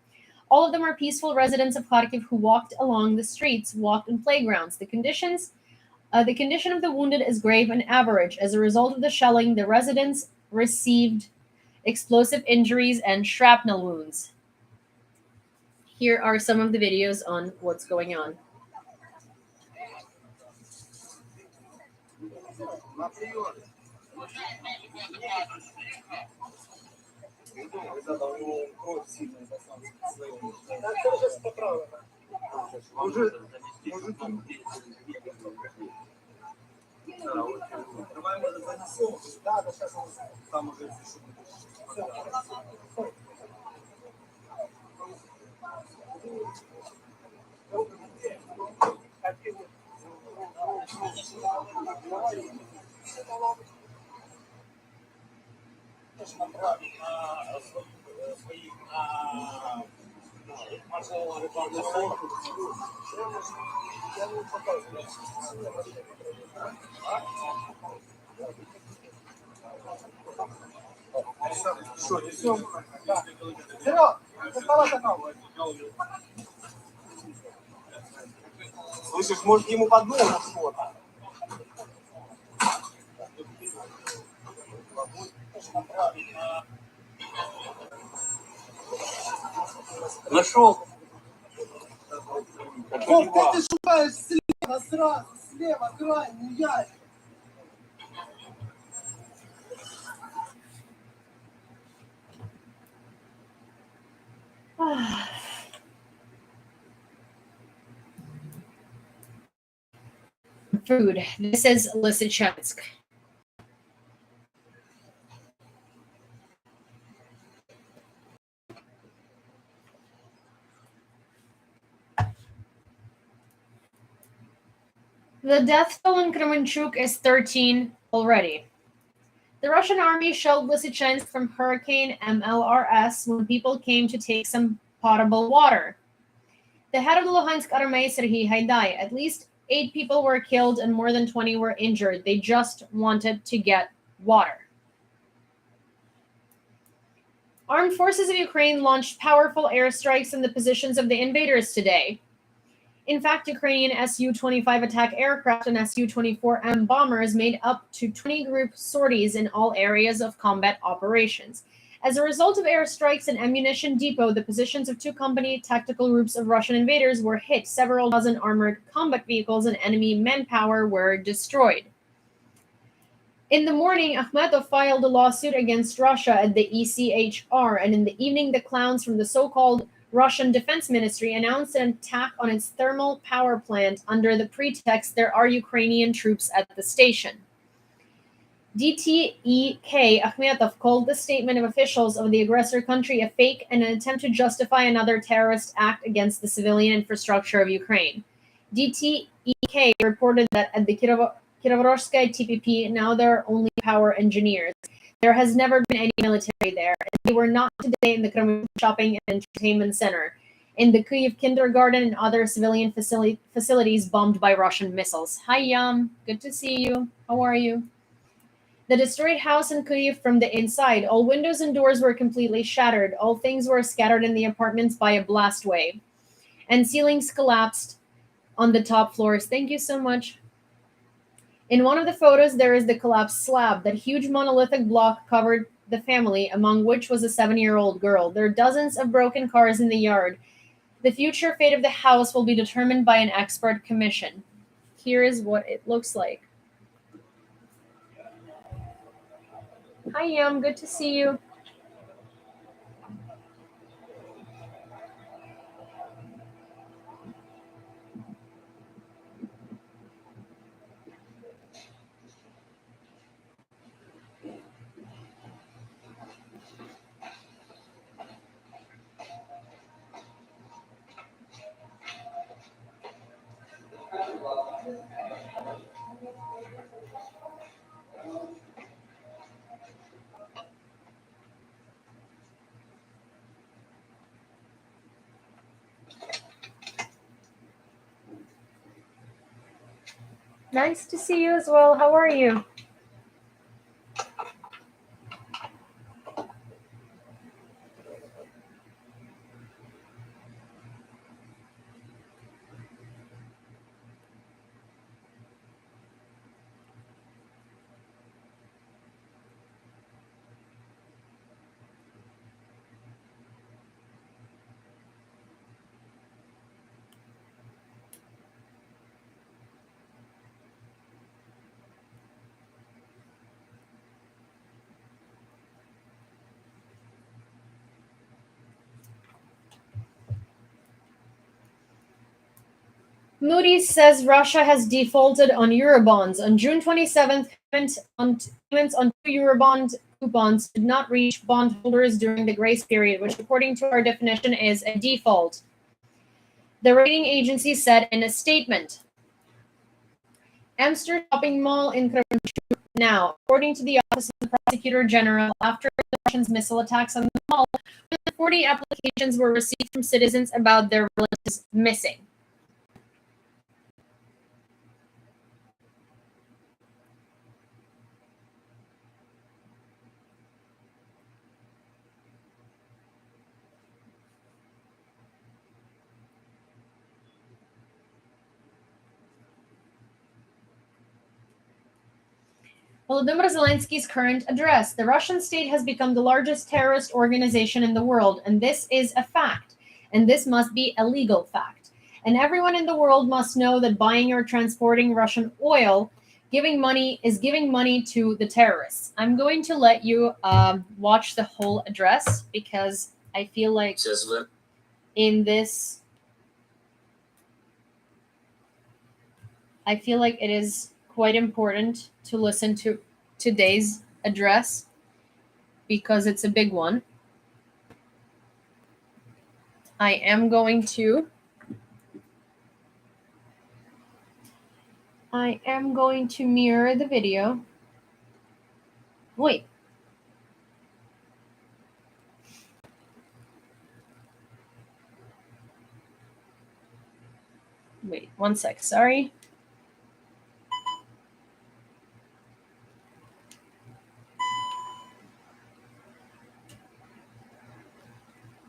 All of them are peaceful residents of Kharkiv who walked along the streets, walked on playgrounds. The condition of the wounded is grave and average. As a result of the shelling, the residents received explosive injuries and shrapnel wounds. Here are some of the videos on what's going on. Слышишь, может, ему под ногу что-то. Нашел. Вов, как ты шукаешь слева сразу, слева крайний ящик. Food. This is Lysychansk. The death toll in Kremenchuk is 13 already. The Russian army shelled Lysychansk from Hurricane MLRS when people came to take some potable water. The head of the Luhansk Armée, Serhiy Haidai, at least 8 people were killed and more than 20 were injured. They just wanted to get water. Armed forces of Ukraine launched powerful airstrikes on the positions of the invaders today. In fact, Ukrainian Su-25 attack aircraft and Su-24M bombers made up to 20 group sorties in all areas of combat operations. As a result of airstrikes and ammunition depot, the positions of two company tactical groups of Russian invaders were hit. Several dozen armored combat vehicles and enemy manpower were destroyed. In the morning, Akhmetov filed a lawsuit against Russia at the ECHR, and in the evening, the clowns from the so-called Russian Defense Ministry announced an attack on its thermal power plant under the pretext there are Ukrainian troops at the station. DTEK Akhmetov called the statement of officials of the aggressor country a fake and an attempt to justify another terrorist act against the civilian infrastructure of Ukraine. DTEK reported that at the Kirovohrskaya TPP, now there are only power engineers. There has never been any military there, and they were not today in the Kremlin Shopping and Entertainment Center, in the Kyiv kindergarten and other civilian facilities bombed by Russian missiles. Hi, Yam. Good to see you. How are you? The destroyed house in Kyiv from the inside. All windows and doors were completely shattered. All things were scattered in the apartments by a blast wave. And ceilings collapsed on the top floors. Thank you so much. In one of the photos, there is the collapsed slab. That huge monolithic block covered the family, among which was a 7-year-old girl. There are dozens of broken cars in the yard. The future fate of the house will be determined by an expert commission. Here is what it looks like. Hi, Yam. Good to see you. Nice to see you as well. How are you? Moody's says Russia has defaulted on Eurobonds. On June 27th, payments on 2 Eurobond coupons did not reach bondholders during the grace period, which according to our definition is a default. The rating agency said in a statement. Amster Shopping Mall in Kremenchuk now, according to the Office of the Prosecutor General, after the Russians' missile attacks on the mall, 40 applications were received from citizens about their relatives missing. Volodymyr Zelensky's current address. The Russian state has become the largest terrorist organization in the world, and this is a fact, and this must be a legal fact. And everyone in the world must know that buying or transporting Russian oil is giving money to the terrorists. I'm going to let you watch the whole address because I feel like in this, I feel like it is quite important to listen to today's address because it's a big one. I am going to mirror the video. Wait. Wait, 1 sec, sorry.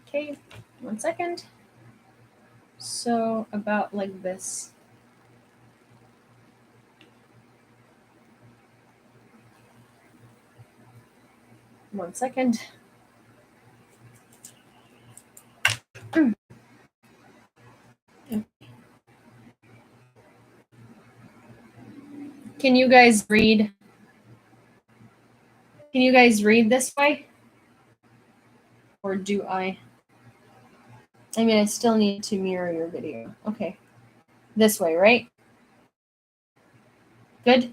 Okay, 1 second. So about like this. One second. Can you guys read? Can you guys read this way? Or do I? I mean, I still need to mirror your video. Okay. This way, right? Good?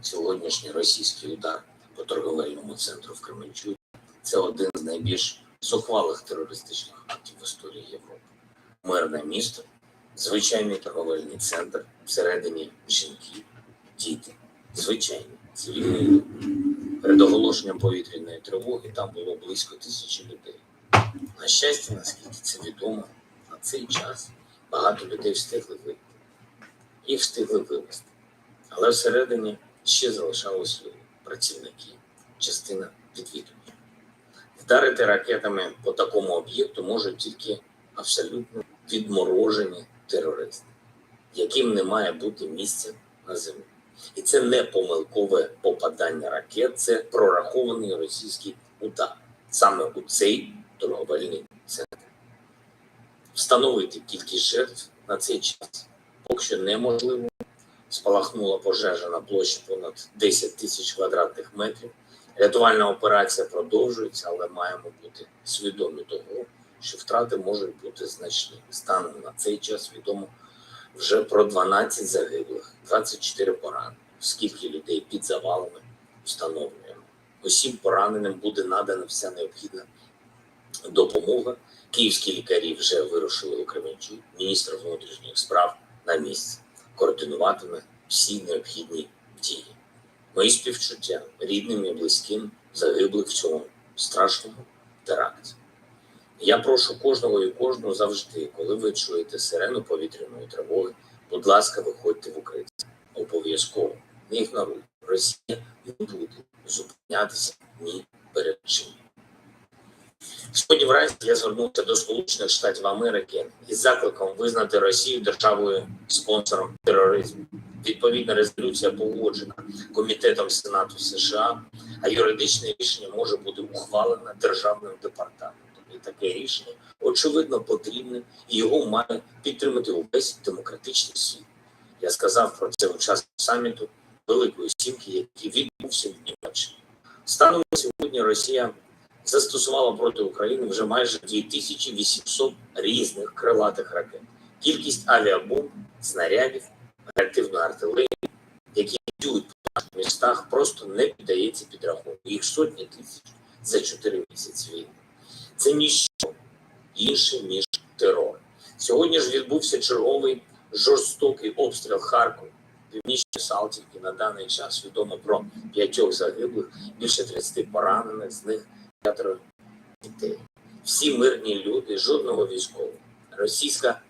Сьогоднішній російський удар по торговельному центру в Кременчуці – це один з найбільш зухвалих терористичних актів в історії Європи. Мирне місто, звичайний торговельний центр, всередині жінки, діти, звичайні цивільні люди. Перед оголошенням повітряної тривоги там було близько 1000 людей. На щастя, наскільки це відомо, на цей час багато людей встигли вийти. Їх встигли вивезти. Але всередині ще залишались люди, працівники, частина відвідувачів. Вдарити ракетами по такому об'єкту можуть тільки абсолютно відморожені терористи, яким не має бути місця на землі. І це не помилкове попадання ракет, це прорахований російський удар саме у цей торговельний центр. Встановити кількість жертв на цей час поки що неможливо. Спалахнула пожежа на площі понад 10 тисяч квадратних метрів. Рятувальна операція продовжується, але маємо бути свідомі того, що втрати можуть бути значні. Станом на цей час відомо вже про 12 загиблих, 24 поранених. Скільки людей під завалами встановлюємо. Усім пораненим буде надана вся необхідна допомога. Київські лікарі вже вирушили у Кременчук. Міністр внутрішніх справ на місці координуватиме всі необхідні дії. Мої співчуття рідним і близьким загиблих в цьому страшному теракті. Я прошу кожного і кожну завжди, коли ви чуєте сирену повітряної тривоги, будь ласка, виходьте в укриття. Обов'язково. Не ігноруйте. Росія не буде зупинятися ні перед чим. Сьогодні вранці я звернувся до Сполучених Штатів Америки із закликом визнати Росію державою-спонсором тероризму. Відповідна резолюція погоджена Комітетом Сенату США, а юридичне рішення може бути ухвалене Державним департаментом. І таке рішення, очевидно, потрібне, і його має підтримати увесь демократичний світ. Я сказав про це у час саміту Великої Сімки, який відбувся в Німеччині. Станом на сьогодні Росія застосувала проти України вже майже 2800 різних крилатих ракет. Кількість авіабомб, снарядів, реактивної артилерії, які діють по наших містах, просто не піддається підрахунку. Їх сотні тисяч за 4 місяці війни. Це ніщо інше, ніж терор. Сьогодні ж відбувся черговий жорстокий обстріл Харкова, північної Салтівки. На даний час відомо про 5 загиблих, більше 30 поранених, з них 5 дітей. Всі мирні люди, жодного військового. Російська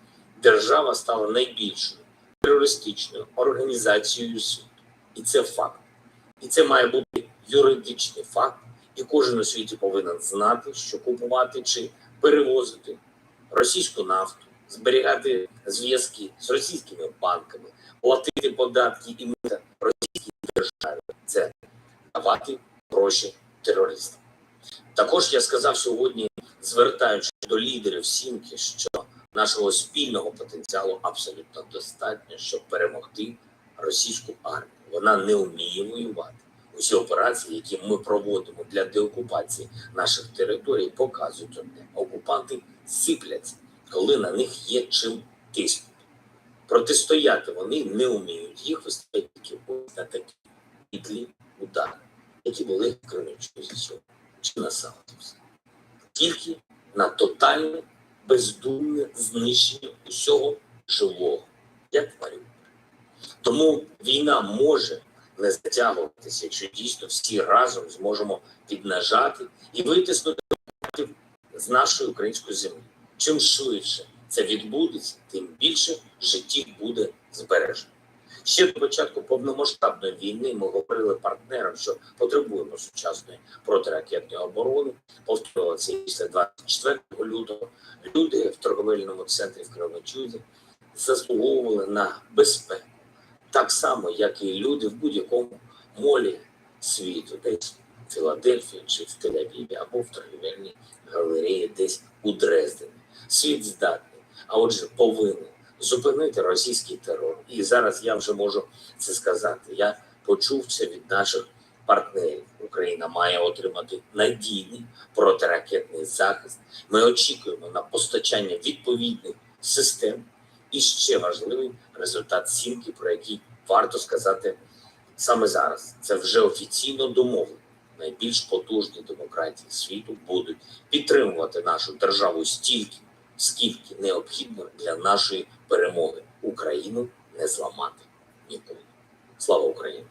держава стала найбільшою терористичною організацією світу. І це факт. І це має бути юридичний факт. І кожен у світі повинен знати, що купувати чи перевозити російську нафту, зберігати зв'язки з російськими банками, платити податки і мита російській державі – це давати гроші терористам. Також я сказав сьогодні, звертаючись до лідерів Сімки, що нашого спільного потенціалу абсолютно достатньо, щоб перемогти російську армію. Вона не вміє воювати. Усі операції, які ми проводимо для деокупації наших територій, показують одне. Окупанти сипляться, коли на них є чим тиснути. Протистояти вони не вміють. Їх вистачає тільки на такі підлі удари, які були в Кременчуці чи на Салтівці. Тільки на тотальне, бездумне знищення усього живого, як в Маріуполі. Тому війна може не затягуватися, якщо дійсно всі разом зможемо піднажати і витиснути з нашої української землі. Чим швидше це відбудеться, тим більше життів буде збережено. Ще до початку повномасштабної війни ми говорили партнерам, що потребуємо сучасної протиракетної оборони. Повторювали це після 24 лютого. Люди в торговельному центрі в Кременчуці заслуговували на безпеку. Так само, як і люди в будь-якому молі світу, десь в Філадельфії чи в Тель-Авіві, або в торгівельній галереї десь у Дрездені. Світ здатний, а отже повинен зупинити російський терор. І зараз я вже можу це сказати. Я почув це від наших партнерів. Україна має отримати надійний протиракетний захист. Ми очікуємо на постачання відповідних систем. І ще важливий результат сімки, про який варто сказати саме зараз. Це вже офіційно домовлено. Найбільш потужні демократії світу будуть підтримувати нашу державу стільки, скільки необхідно для нашої перемоги. Україну не зламати ніколи. Слава Україні!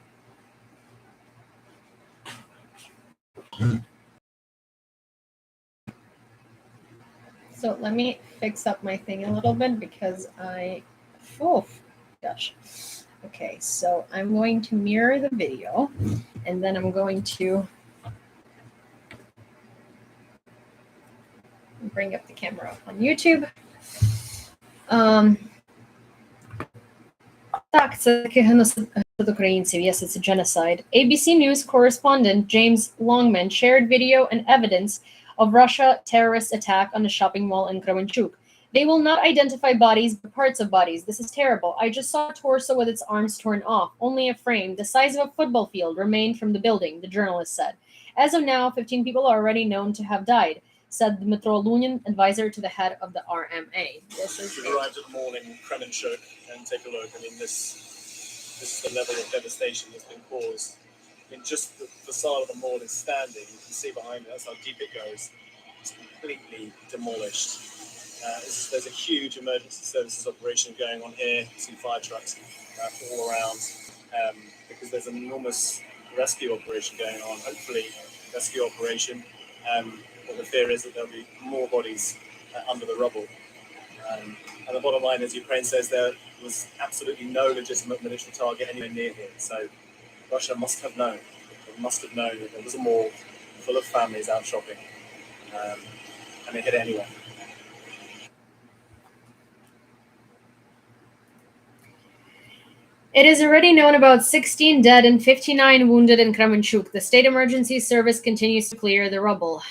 So let me fix up my thing a little bit because oh gosh. Okay, so I'm going to mirror the video and then I'm going to bring up the camera up on YouTube. Так, це таки геноцид українців. Yes, it's a genocide. ABC News correspondent James Longman shared video and evidence of Russia terrorist attack on a shopping mall in Kremenchuk. They will not identify bodies, but parts of bodies. This is terrible. I just saw a torso with its arms torn off. Only a frame, the size of a football field, remained from the building, the journalist said. As of now, 15 people are already known to have died, said Dmytro Lunin, advisor to the head of the RMA. This is We've arrived at the mall in Kremenchuk and take a look. I mean, this is the level of devastation that's been caused. I mean, just the facade of the mall is standing. You can see behind it, that's how deep it goes. It's completely demolished. There's a huge emergency services operation going on here. You see fire trucks all around because there's an enormous rescue operation going on. Hopefully, rescue operation. But the fear is that there'll be more bodies under the rubble. And the bottom line is Ukraine says there was absolutely no legitimate military target anywhere near here. So Russia must have known. They must have known that there was a mall full of families out shopping. And they hit it anyway. It is already known about 16 dead and 59 wounded in Kremenchuk. The state emergency service continues to clear the rubble.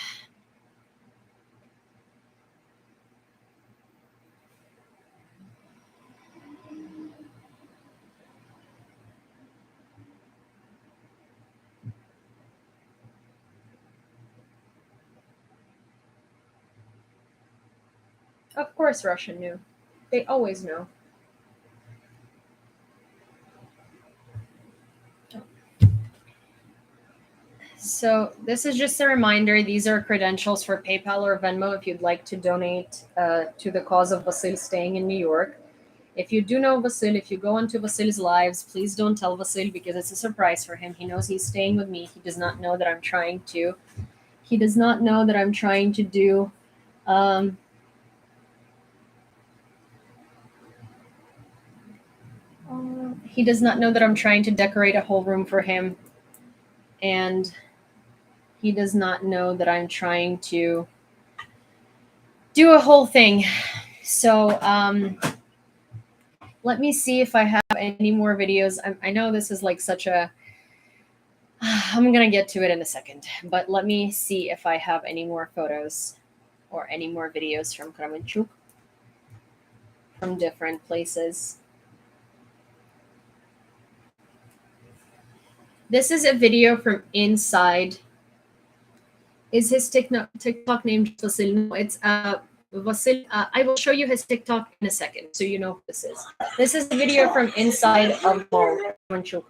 Of course Russia knew. They always know. So this is just a reminder. These are credentials for PayPal or Venmo if you'd like to donate to the cause of Vasil staying in New York. If you do know Vasil, if you go onto Vasil's lives, please don't tell Vasil because it's a surprise for him. He knows he's staying with me. He does not know that I'm trying to. He does not know that I'm trying to do. He does not know that I'm trying to decorate a whole room for him. And he does not know that I'm trying to do a whole thing. So let me see if I have any more videos. I know this is like such a... I'm going to get to it in a second. But let me see if I have any more photos or any more videos from Kremenchuk from different places. This is a video from inside. Is his TikTok named Vasil? No, it's Vasil. I will show you his TikTok in a second so you know who this is. This is a video from inside of mall Kremenchuk.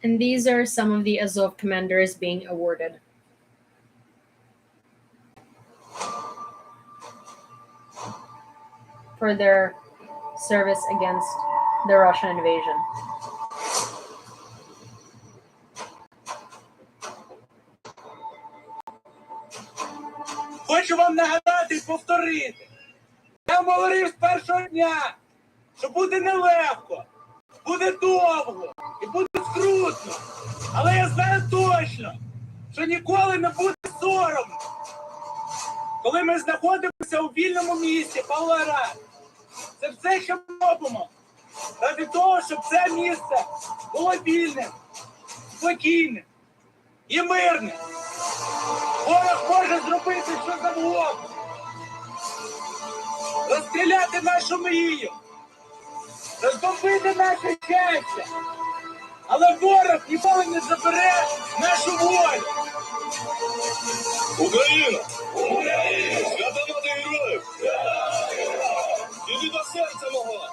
And these are some of the Azov commanders being awarded for their service against the Russian invasion. Хочу вам нагадати і повторити. Я вам говорив з першого дня, що буде нелегко, буде довго і буде скрутно. Але я знаю точно, що ніколи не буде соромно. Коли ми знаходимося у вільному місті, Павлоград, це все, що ми робимо. Ради того, щоб це місце було вільним, спокійним і мирним. Ворог може зробити що завгодно. Розстріляти нашу мрію, розбомбити наше щастя. Але ворог ніколи не забере нашу волю. Україна! Україна! Свята мати героїв! Іди до серця мого!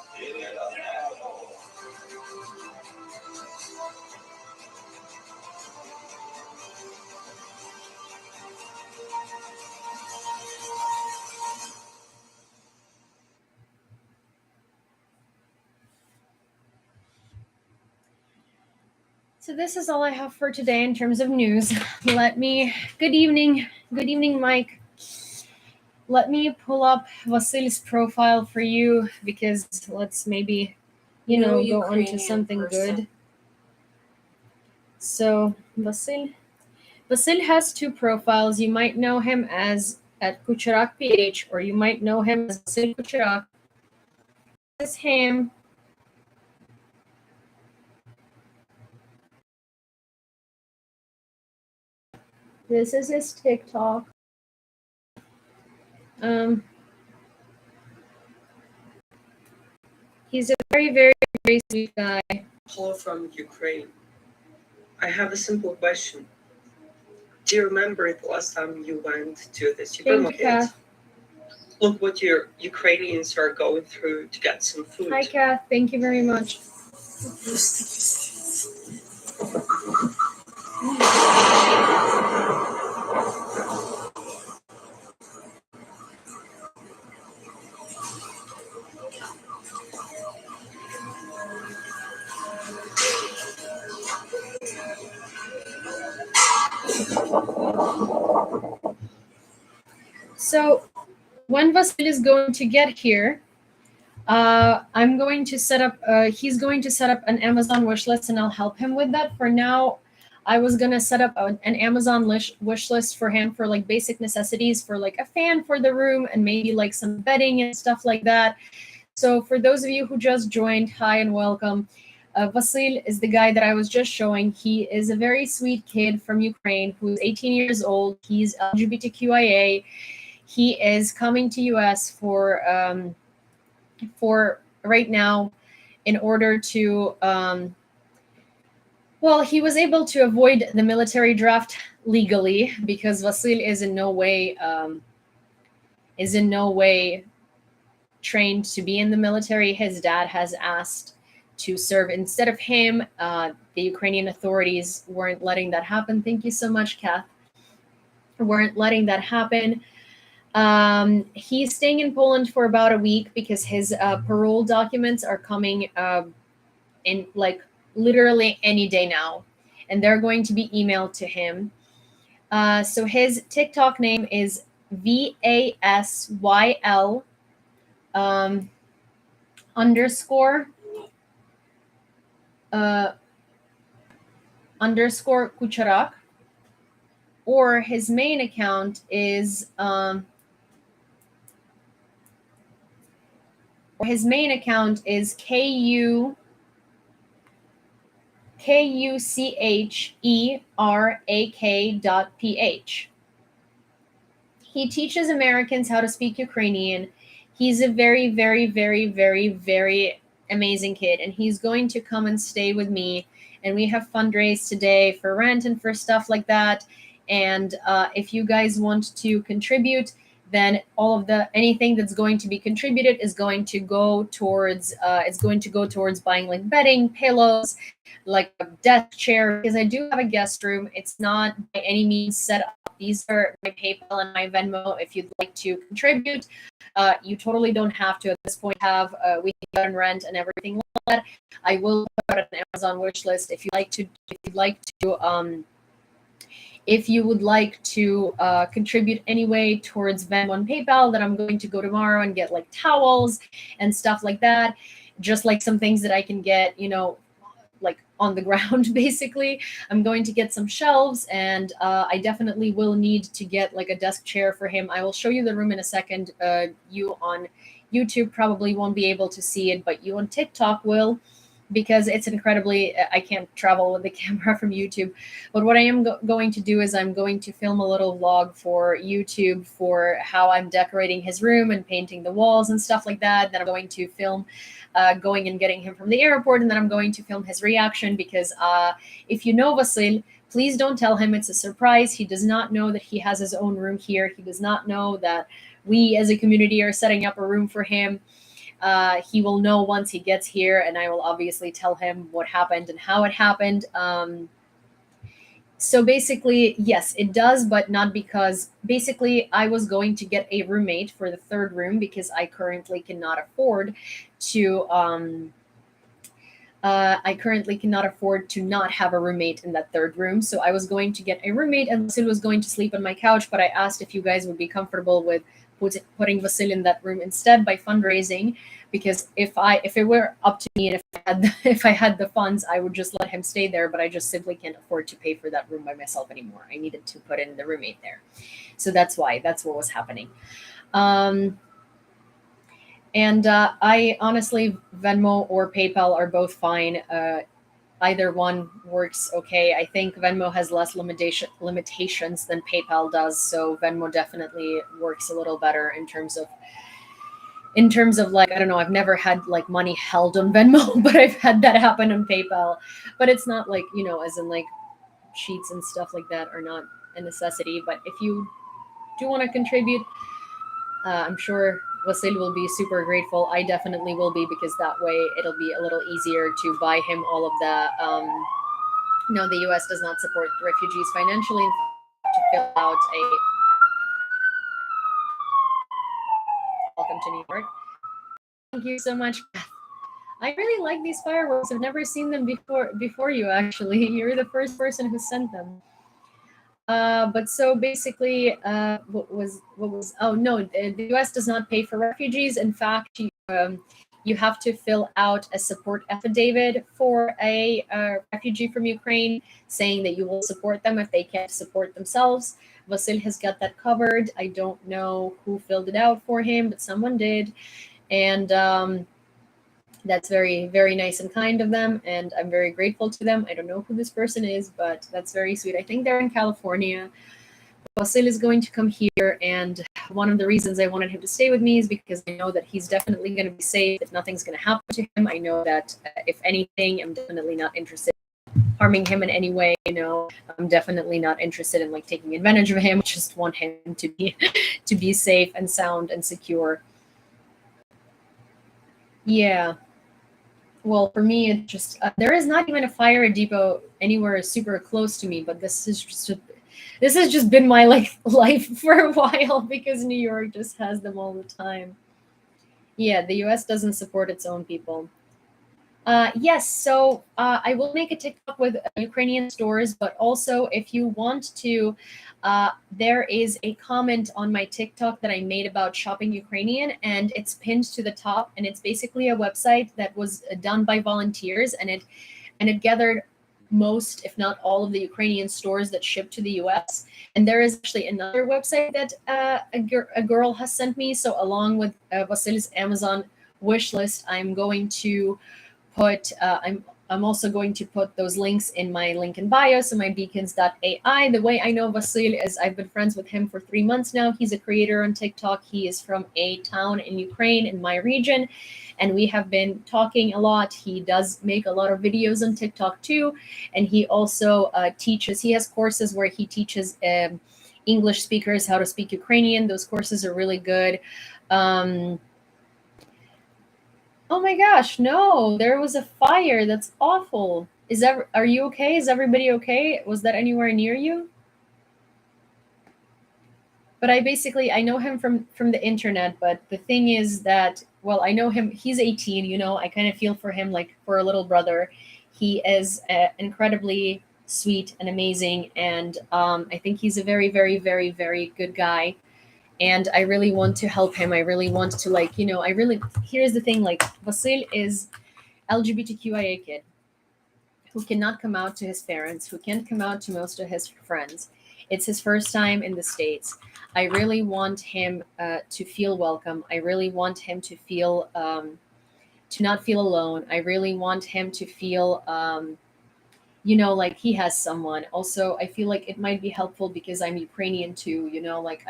So this is all I have for today in terms of news. Good evening, Mike. Let me pull up Vasil's profile for you because let's maybe, go on to something good. So Vasil has two profiles. You might know him as at Kucherak PH, or you might know him as Vasil Kucherak. This is him. This is his TikTok. He's a very, very, very sweet guy. Hello from Ukraine. I have a simple question. Do you remember the last time you went to the supermarket? Look what your Ukrainians are going through to get some food. Hi, Kath. Thank you very much. So when Vasil is going to get here, I'm going to set up, he's going to set up an Amazon wish list and I'll help him with that. For now, I was going to set up an Amazon wish list for him for like basic necessities, for like a fan for the room and maybe like some bedding and stuff like that. So for those of you who just joined, hi and welcome. Vasil is the guy that I was just showing. He is a very sweet kid from Ukraine who's 18 years old. He's LGBTQIA. He is coming to US for right now in order to he was able to avoid the military draft legally because Vasil is in no way trained to be in the military. His dad has asked to serve instead of him. The Ukrainian authorities weren't letting that happen. Thank you so much, Kath. Weren't letting that happen. He's staying in Poland for about a week because his parole documents are coming in like literally any day now, and they're going to be emailed to him. So his TikTok name is VASYL underscore Kucherak, or his main account is KUCHERAK.PH. He teaches Americans how to speak Ukrainian. He's a very, very, very, very, very amazing kid, and he's going to come and stay with me. And we have fundraised today for rent and for stuff like that. And if you guys want to contribute, then all of anything that's going to be contributed is going to go towards buying like bedding, pillows, like a desk chair, because I do have a guest room. It's not by any means set up. These are my PayPal and my Venmo. If you'd like to contribute, you totally don't have to at this point have we can go and rent and everything like that. I will put out an Amazon wish list if you would like to contribute anyway towards Venmo and PayPal, then I'm going to go tomorrow and get like towels and stuff like that. Just like some things that I can get, like on the ground, basically. I'm going to get some shelves, and I definitely will need to get like a desk chair for him. I will show you the room in a second. You on YouTube probably won't be able to see it, but you on TikTok will, because it's incredibly, I can't travel with the camera from YouTube. But what I am going to do is I'm going to film a little vlog for YouTube for how I'm decorating his room and painting the walls and stuff like that. Then I'm going to film going and getting him from the airport, and then I'm going to film his reaction, because if you know Vasil, please don't tell him it's a surprise. He does not know that he has his own room here. He does not know that we as a community are setting up a room for him. He will know once he gets here, and I will obviously tell him what happened and how it happened. So basically, yes, it does, but not because basically I was going to get a roommate for the third room because I currently cannot afford to not have a roommate in that third room. So I was going to get a roommate, and Vasil was going to sleep on my couch, but I asked if you guys would be comfortable with putting Vasil in that room instead by fundraising, because if it were up to me and if I had the funds, I would just let him stay there, but I just simply can't afford to pay for that room by myself anymore. I needed to put in the roommate there. So that's what was happening. And I honestly, Venmo or PayPal are both fine. Either one works okay. I think Venmo has less limitations than PayPal does, so Venmo definitely works a little better in terms of like, I don't know, I've never had like money held on Venmo, but I've had that happen on PayPal. But it's not like, as in like sheets and stuff like that are not a necessity. But if you do want to contribute, I'm sure Vasil will be super grateful. I definitely will be, because that way it'll be a little easier to buy him all of the. No, the U.S. does not support refugees financially. In fact, to fill out a. Welcome to New York. Thank you so much, Beth. I really like these fireworks. I've never seen them before you, actually. You're the first person who sent them. But so basically, oh no, the U.S. does not pay for refugees. In fact, you have to fill out a support affidavit for a refugee from Ukraine, saying that you will support them if they can't support themselves. Vasil has got that covered. I don't know who filled it out for him, but someone did. And that's very, very nice and kind of them, and I'm very grateful to them. I don't know who this person is, but that's very sweet. I think they're in California. Vasil is going to come here, and one of the reasons I wanted him to stay with me is because I know that he's definitely going to be safe, that nothing's going to happen to him. I know that if anything, I'm definitely not interested in harming him in any way. I'm definitely not interested in like taking advantage of him. I just want him to be safe and sound and secure. Yeah. Well, for me, it just there is not even a fire depot anywhere super close to me, but this has just been my life for a while, because New York just has them all the time. Yeah, the U.S. doesn't support its own people. Yes, so I will make a TikTok with Ukrainian stores, but also if you want to, there is a comment on my TikTok that I made about shopping Ukrainian, and it's pinned to the top, and it's basically a website that was done by volunteers, and it gathered most, if not all, of the Ukrainian stores that ship to the US. And there is actually another website that a girl has sent me. So along with Vasil's Amazon wish list, I'm going to put I'm also going to put those links in my link in bio, so my beacons.ai. The way I know Vasil is I've been friends with him for 3 months now. He's a creator on TikTok. He is from a town in Ukraine, in my region, and we have been talking a lot. He does make a lot of videos on TikTok too, and he also teaches. He has courses where he teaches English speakers how to speak Ukrainian. Those courses are really good. Oh my gosh, no, there was a fire. That's awful. Are you okay? Is everybody okay? Was that anywhere near you? But I know him from the internet, but the thing is that, well, I know him, he's 18, you know, I kind of feel for him like for a little brother. He is incredibly sweet and amazing, and I think he's a very, very, very, very good guy. And I really want to help him. I really want to, like, you know, here's the thing, like, Vasil is LGBTQIA kid who cannot come out to his parents, who can't come out to most of his friends. It's his first time in the States. I really want him to feel welcome. I really want him to feel, to not feel alone. I really want him to feel, you know, like he has someone. Also, I feel like it might be helpful because I'm Ukrainian too, you know, like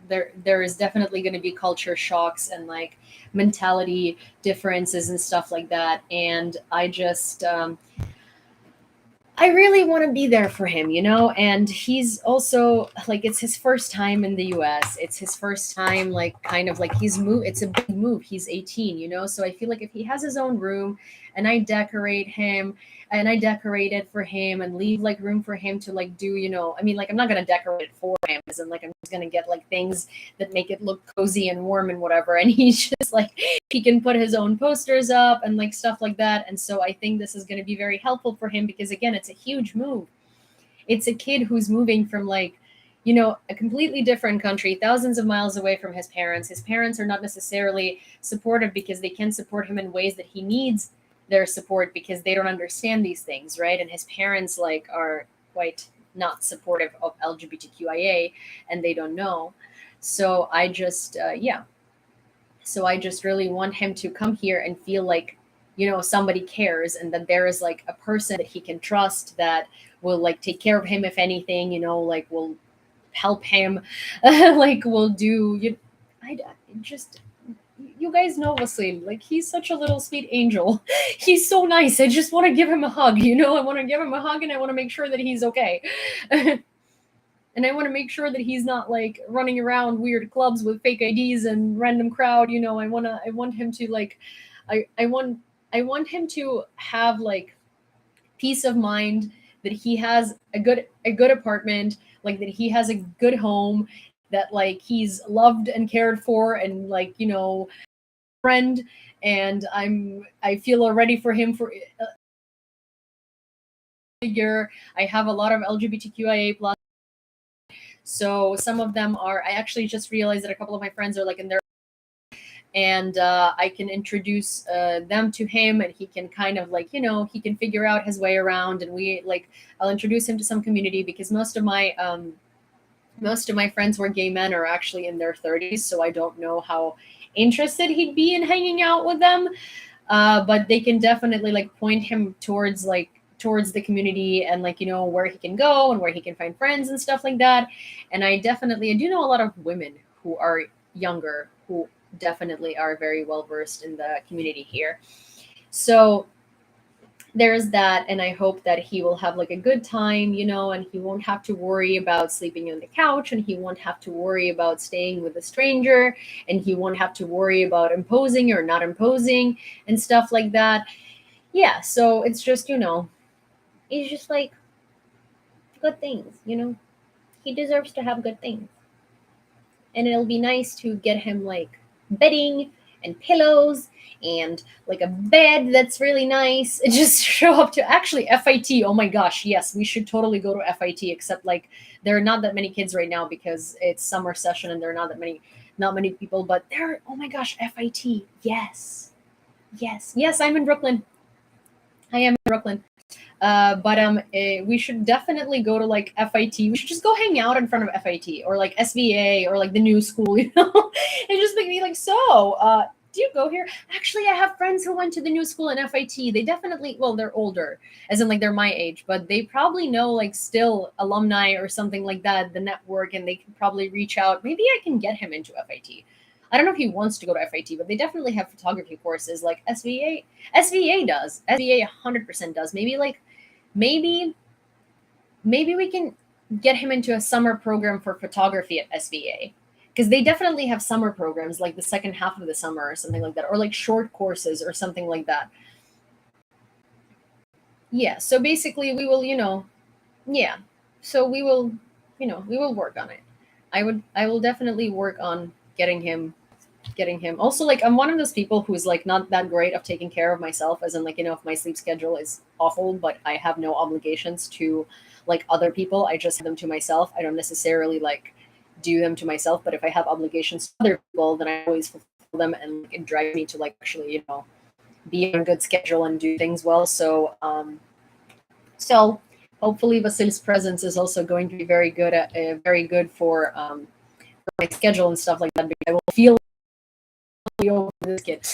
there is definitely going to be culture shocks and like mentality differences and stuff like that. And I really want to be there for him, you know, and he's also like, it's his first time in the US. It's his first time, like, kind of like it's a big move. He's 18, you know, so I feel like if he has his own room and I decorate it for him and leave like room for him to like do, you know, I mean, like, I'm not going to decorate it for him, as in like, I'm just going to get like things that make it look cozy and warm and whatever. And he's just like, he can put his own posters up and like stuff like that. And so I think this is going to be very helpful for him because, again, it's a huge move. It's a kid who's moving from, like, you know, a completely different country, thousands of miles away from his parents. His parents are not necessarily supportive because they can support him in ways that he needs their support because they don't understand these things, right? And his parents like are quite not supportive of LGBTQIA and they don't know. So I just so I just really want him to come here and feel like, you know, somebody cares and that there is like a person that he can trust that will like take care of him if anything, you know, like will help him, like will do, you guys know Vasil, like he's such a little sweet angel. He's so nice. I just want to give him a hug, you know, I want to give him a hug and I want to make sure that he's okay. And I want to make sure that he's not like running around weird clubs with fake IDs and random crowd, you know. I want him to like, I want him to have like peace of mind that he has a good apartment, like that he has a good home, that like he's loved and cared for and like, you know, friend. And I feel already for him for figure. I have a lot of LGBTQIA plus. So some of them are, I actually just realized that a couple of my friends are like in their, and I can introduce them to him and he can kind of like, you know, he can figure out his way around. And I'll introduce him to some community because most of my friends who are gay men are actually in their 30s. So I don't know how interested he'd be in hanging out with them. But they can definitely like point him towards the community and like, you know, where he can go and where he can find friends and stuff like that. And I do know a lot of women who are younger who definitely are very well versed in the community here. So there's that, and I hope that he will have like a good time, you know, and he won't have to worry about sleeping on the couch, and he won't have to worry about staying with a stranger, and he won't have to worry about imposing or not imposing and stuff like that. Yeah, so it's just, you know, it's just like good things, you know. He deserves to have good things. And it'll be nice to get him like bedding and pillows and like a bed that's really nice. And just show up to actually FIT. Oh my gosh, yes, we should totally go to FIT, except like there are not that many kids right now because it's summer session and there are not many people, but there, oh my gosh, FIT. Yes, I'm in Brooklyn. I am in Brooklyn. But we should definitely go to like FIT. We should just go hang out in front of FIT or like SVA or like the new school, you know, and just make me like, so, do you go here? Actually, I have friends who went to the new school in FIT. They definitely, well, they're older, as in like they're my age, but they probably know like still alumni or something like that, the network, and they can probably reach out. Maybe I can get him into FIT. I don't know if he wants to go to FIT, but they definitely have photography courses like SVA. SVA does. SVA 100% does. Maybe we can get him into a summer program for photography at SVA, because they definitely have summer programs like the second half of the summer or something like that, or like short courses or something like that. Yeah, so basically we will, yeah, so we will, we will work on it. I will definitely work on getting him. Also, like, I'm one of those people who's like not that great of taking care of myself, as in, like, if my sleep schedule is awful, but I have no obligations to like other people, I just have them to myself. I don't necessarily like do them to myself, but if I have obligations to other people, then I always fulfill them, and like, it drives me to like actually, be on a good schedule and do things well. So hopefully Vasil's presence is also going to be very good for my schedule and stuff like that, because I will feel over this kid.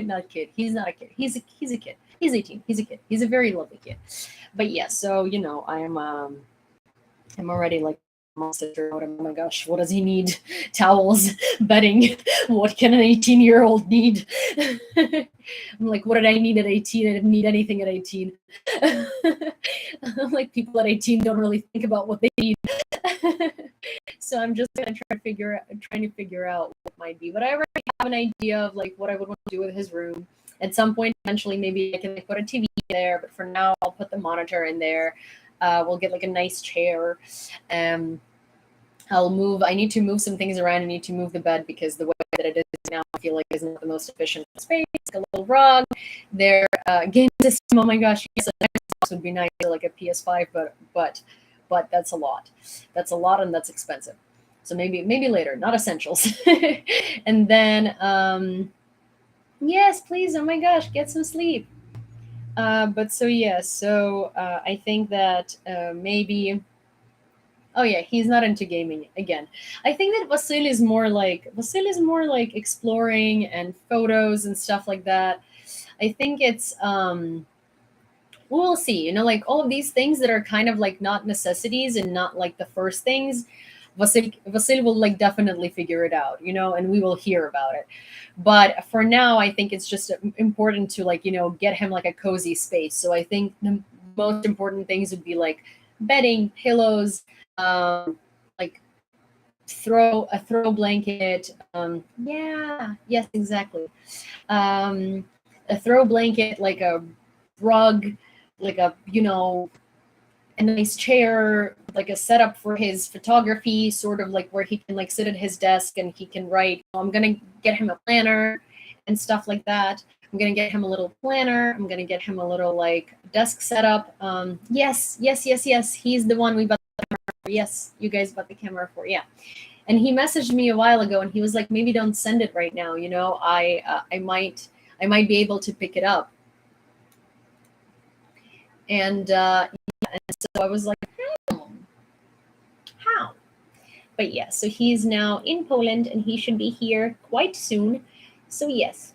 Not kid. He's not a kid. He's a kid. He's 18. He's a kid. He's a very lovely kid. But yeah, so I'm already like sister. Oh my gosh, what does he need? Towels, bedding. What can an 18-year-old need? I'm like, what did I need at 18? I didn't need anything at 18. I'm like, people at 18 don't really think about what they need. So I'm just gonna trying to figure out what might be. But I already have an idea of like what I would want to do with his room. At some point, eventually, maybe I can like, put a TV there. But for now, I'll put the monitor in there. We'll get like a nice chair. I need to move some things around. I need to move the bed, because the way that it is now, I feel like isn't the most efficient space. Like a little rug. Their game system. Oh my gosh, yes, a Xbox would be nice, like a PS5, but that's a lot. That's a lot, and that's expensive. So maybe later, not essentials. And then yes, please. Oh my gosh, get some sleep. But so yeah, I think that maybe. Oh yeah, he's not into gaming again. I think that Vasil is more like exploring and photos and stuff like that. I think it's we'll see. Like all of these things that are kind of like not necessities and not like the first things. Vasil will like definitely figure it out, and we will hear about it. But for now, I think it's just important to like get him like a cozy space. So I think the most important things would be like bedding, pillows, like throw blanket. Yes, exactly. A throw blanket, like a rug, like a a nice chair, like a setup for his photography, sort of like where he can like sit at his desk and he can write. I'm gonna get him a planner and stuff like that. I'm gonna get him a little planner. I'm gonna get him a little like desk setup. Yes. He's the one we bought the camera for. Yes, you guys bought the camera for. Yeah. And he messaged me a while ago, and he was like, maybe don't send it right now. I might be able to pick it up. And so I was like, how? But yeah, so he's now in Poland, and he should be here quite soon. So yes,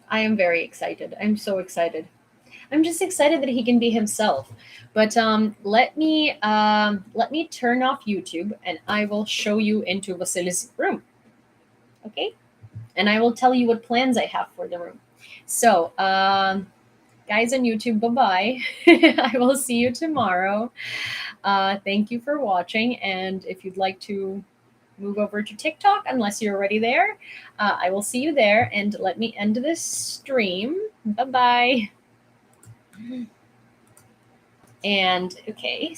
I am very excited. I'm so excited. I'm just excited that he can be himself. But let me turn off YouTube, and I will show you into Vasil's room. Okay? And I will tell you what plans I have for the room. So, guys on YouTube, bye-bye. I will see you tomorrow. Thank you for watching. And if you'd like to move over to TikTok, unless you're already there, I will see you there. And let me end this stream. Bye-bye. And okay.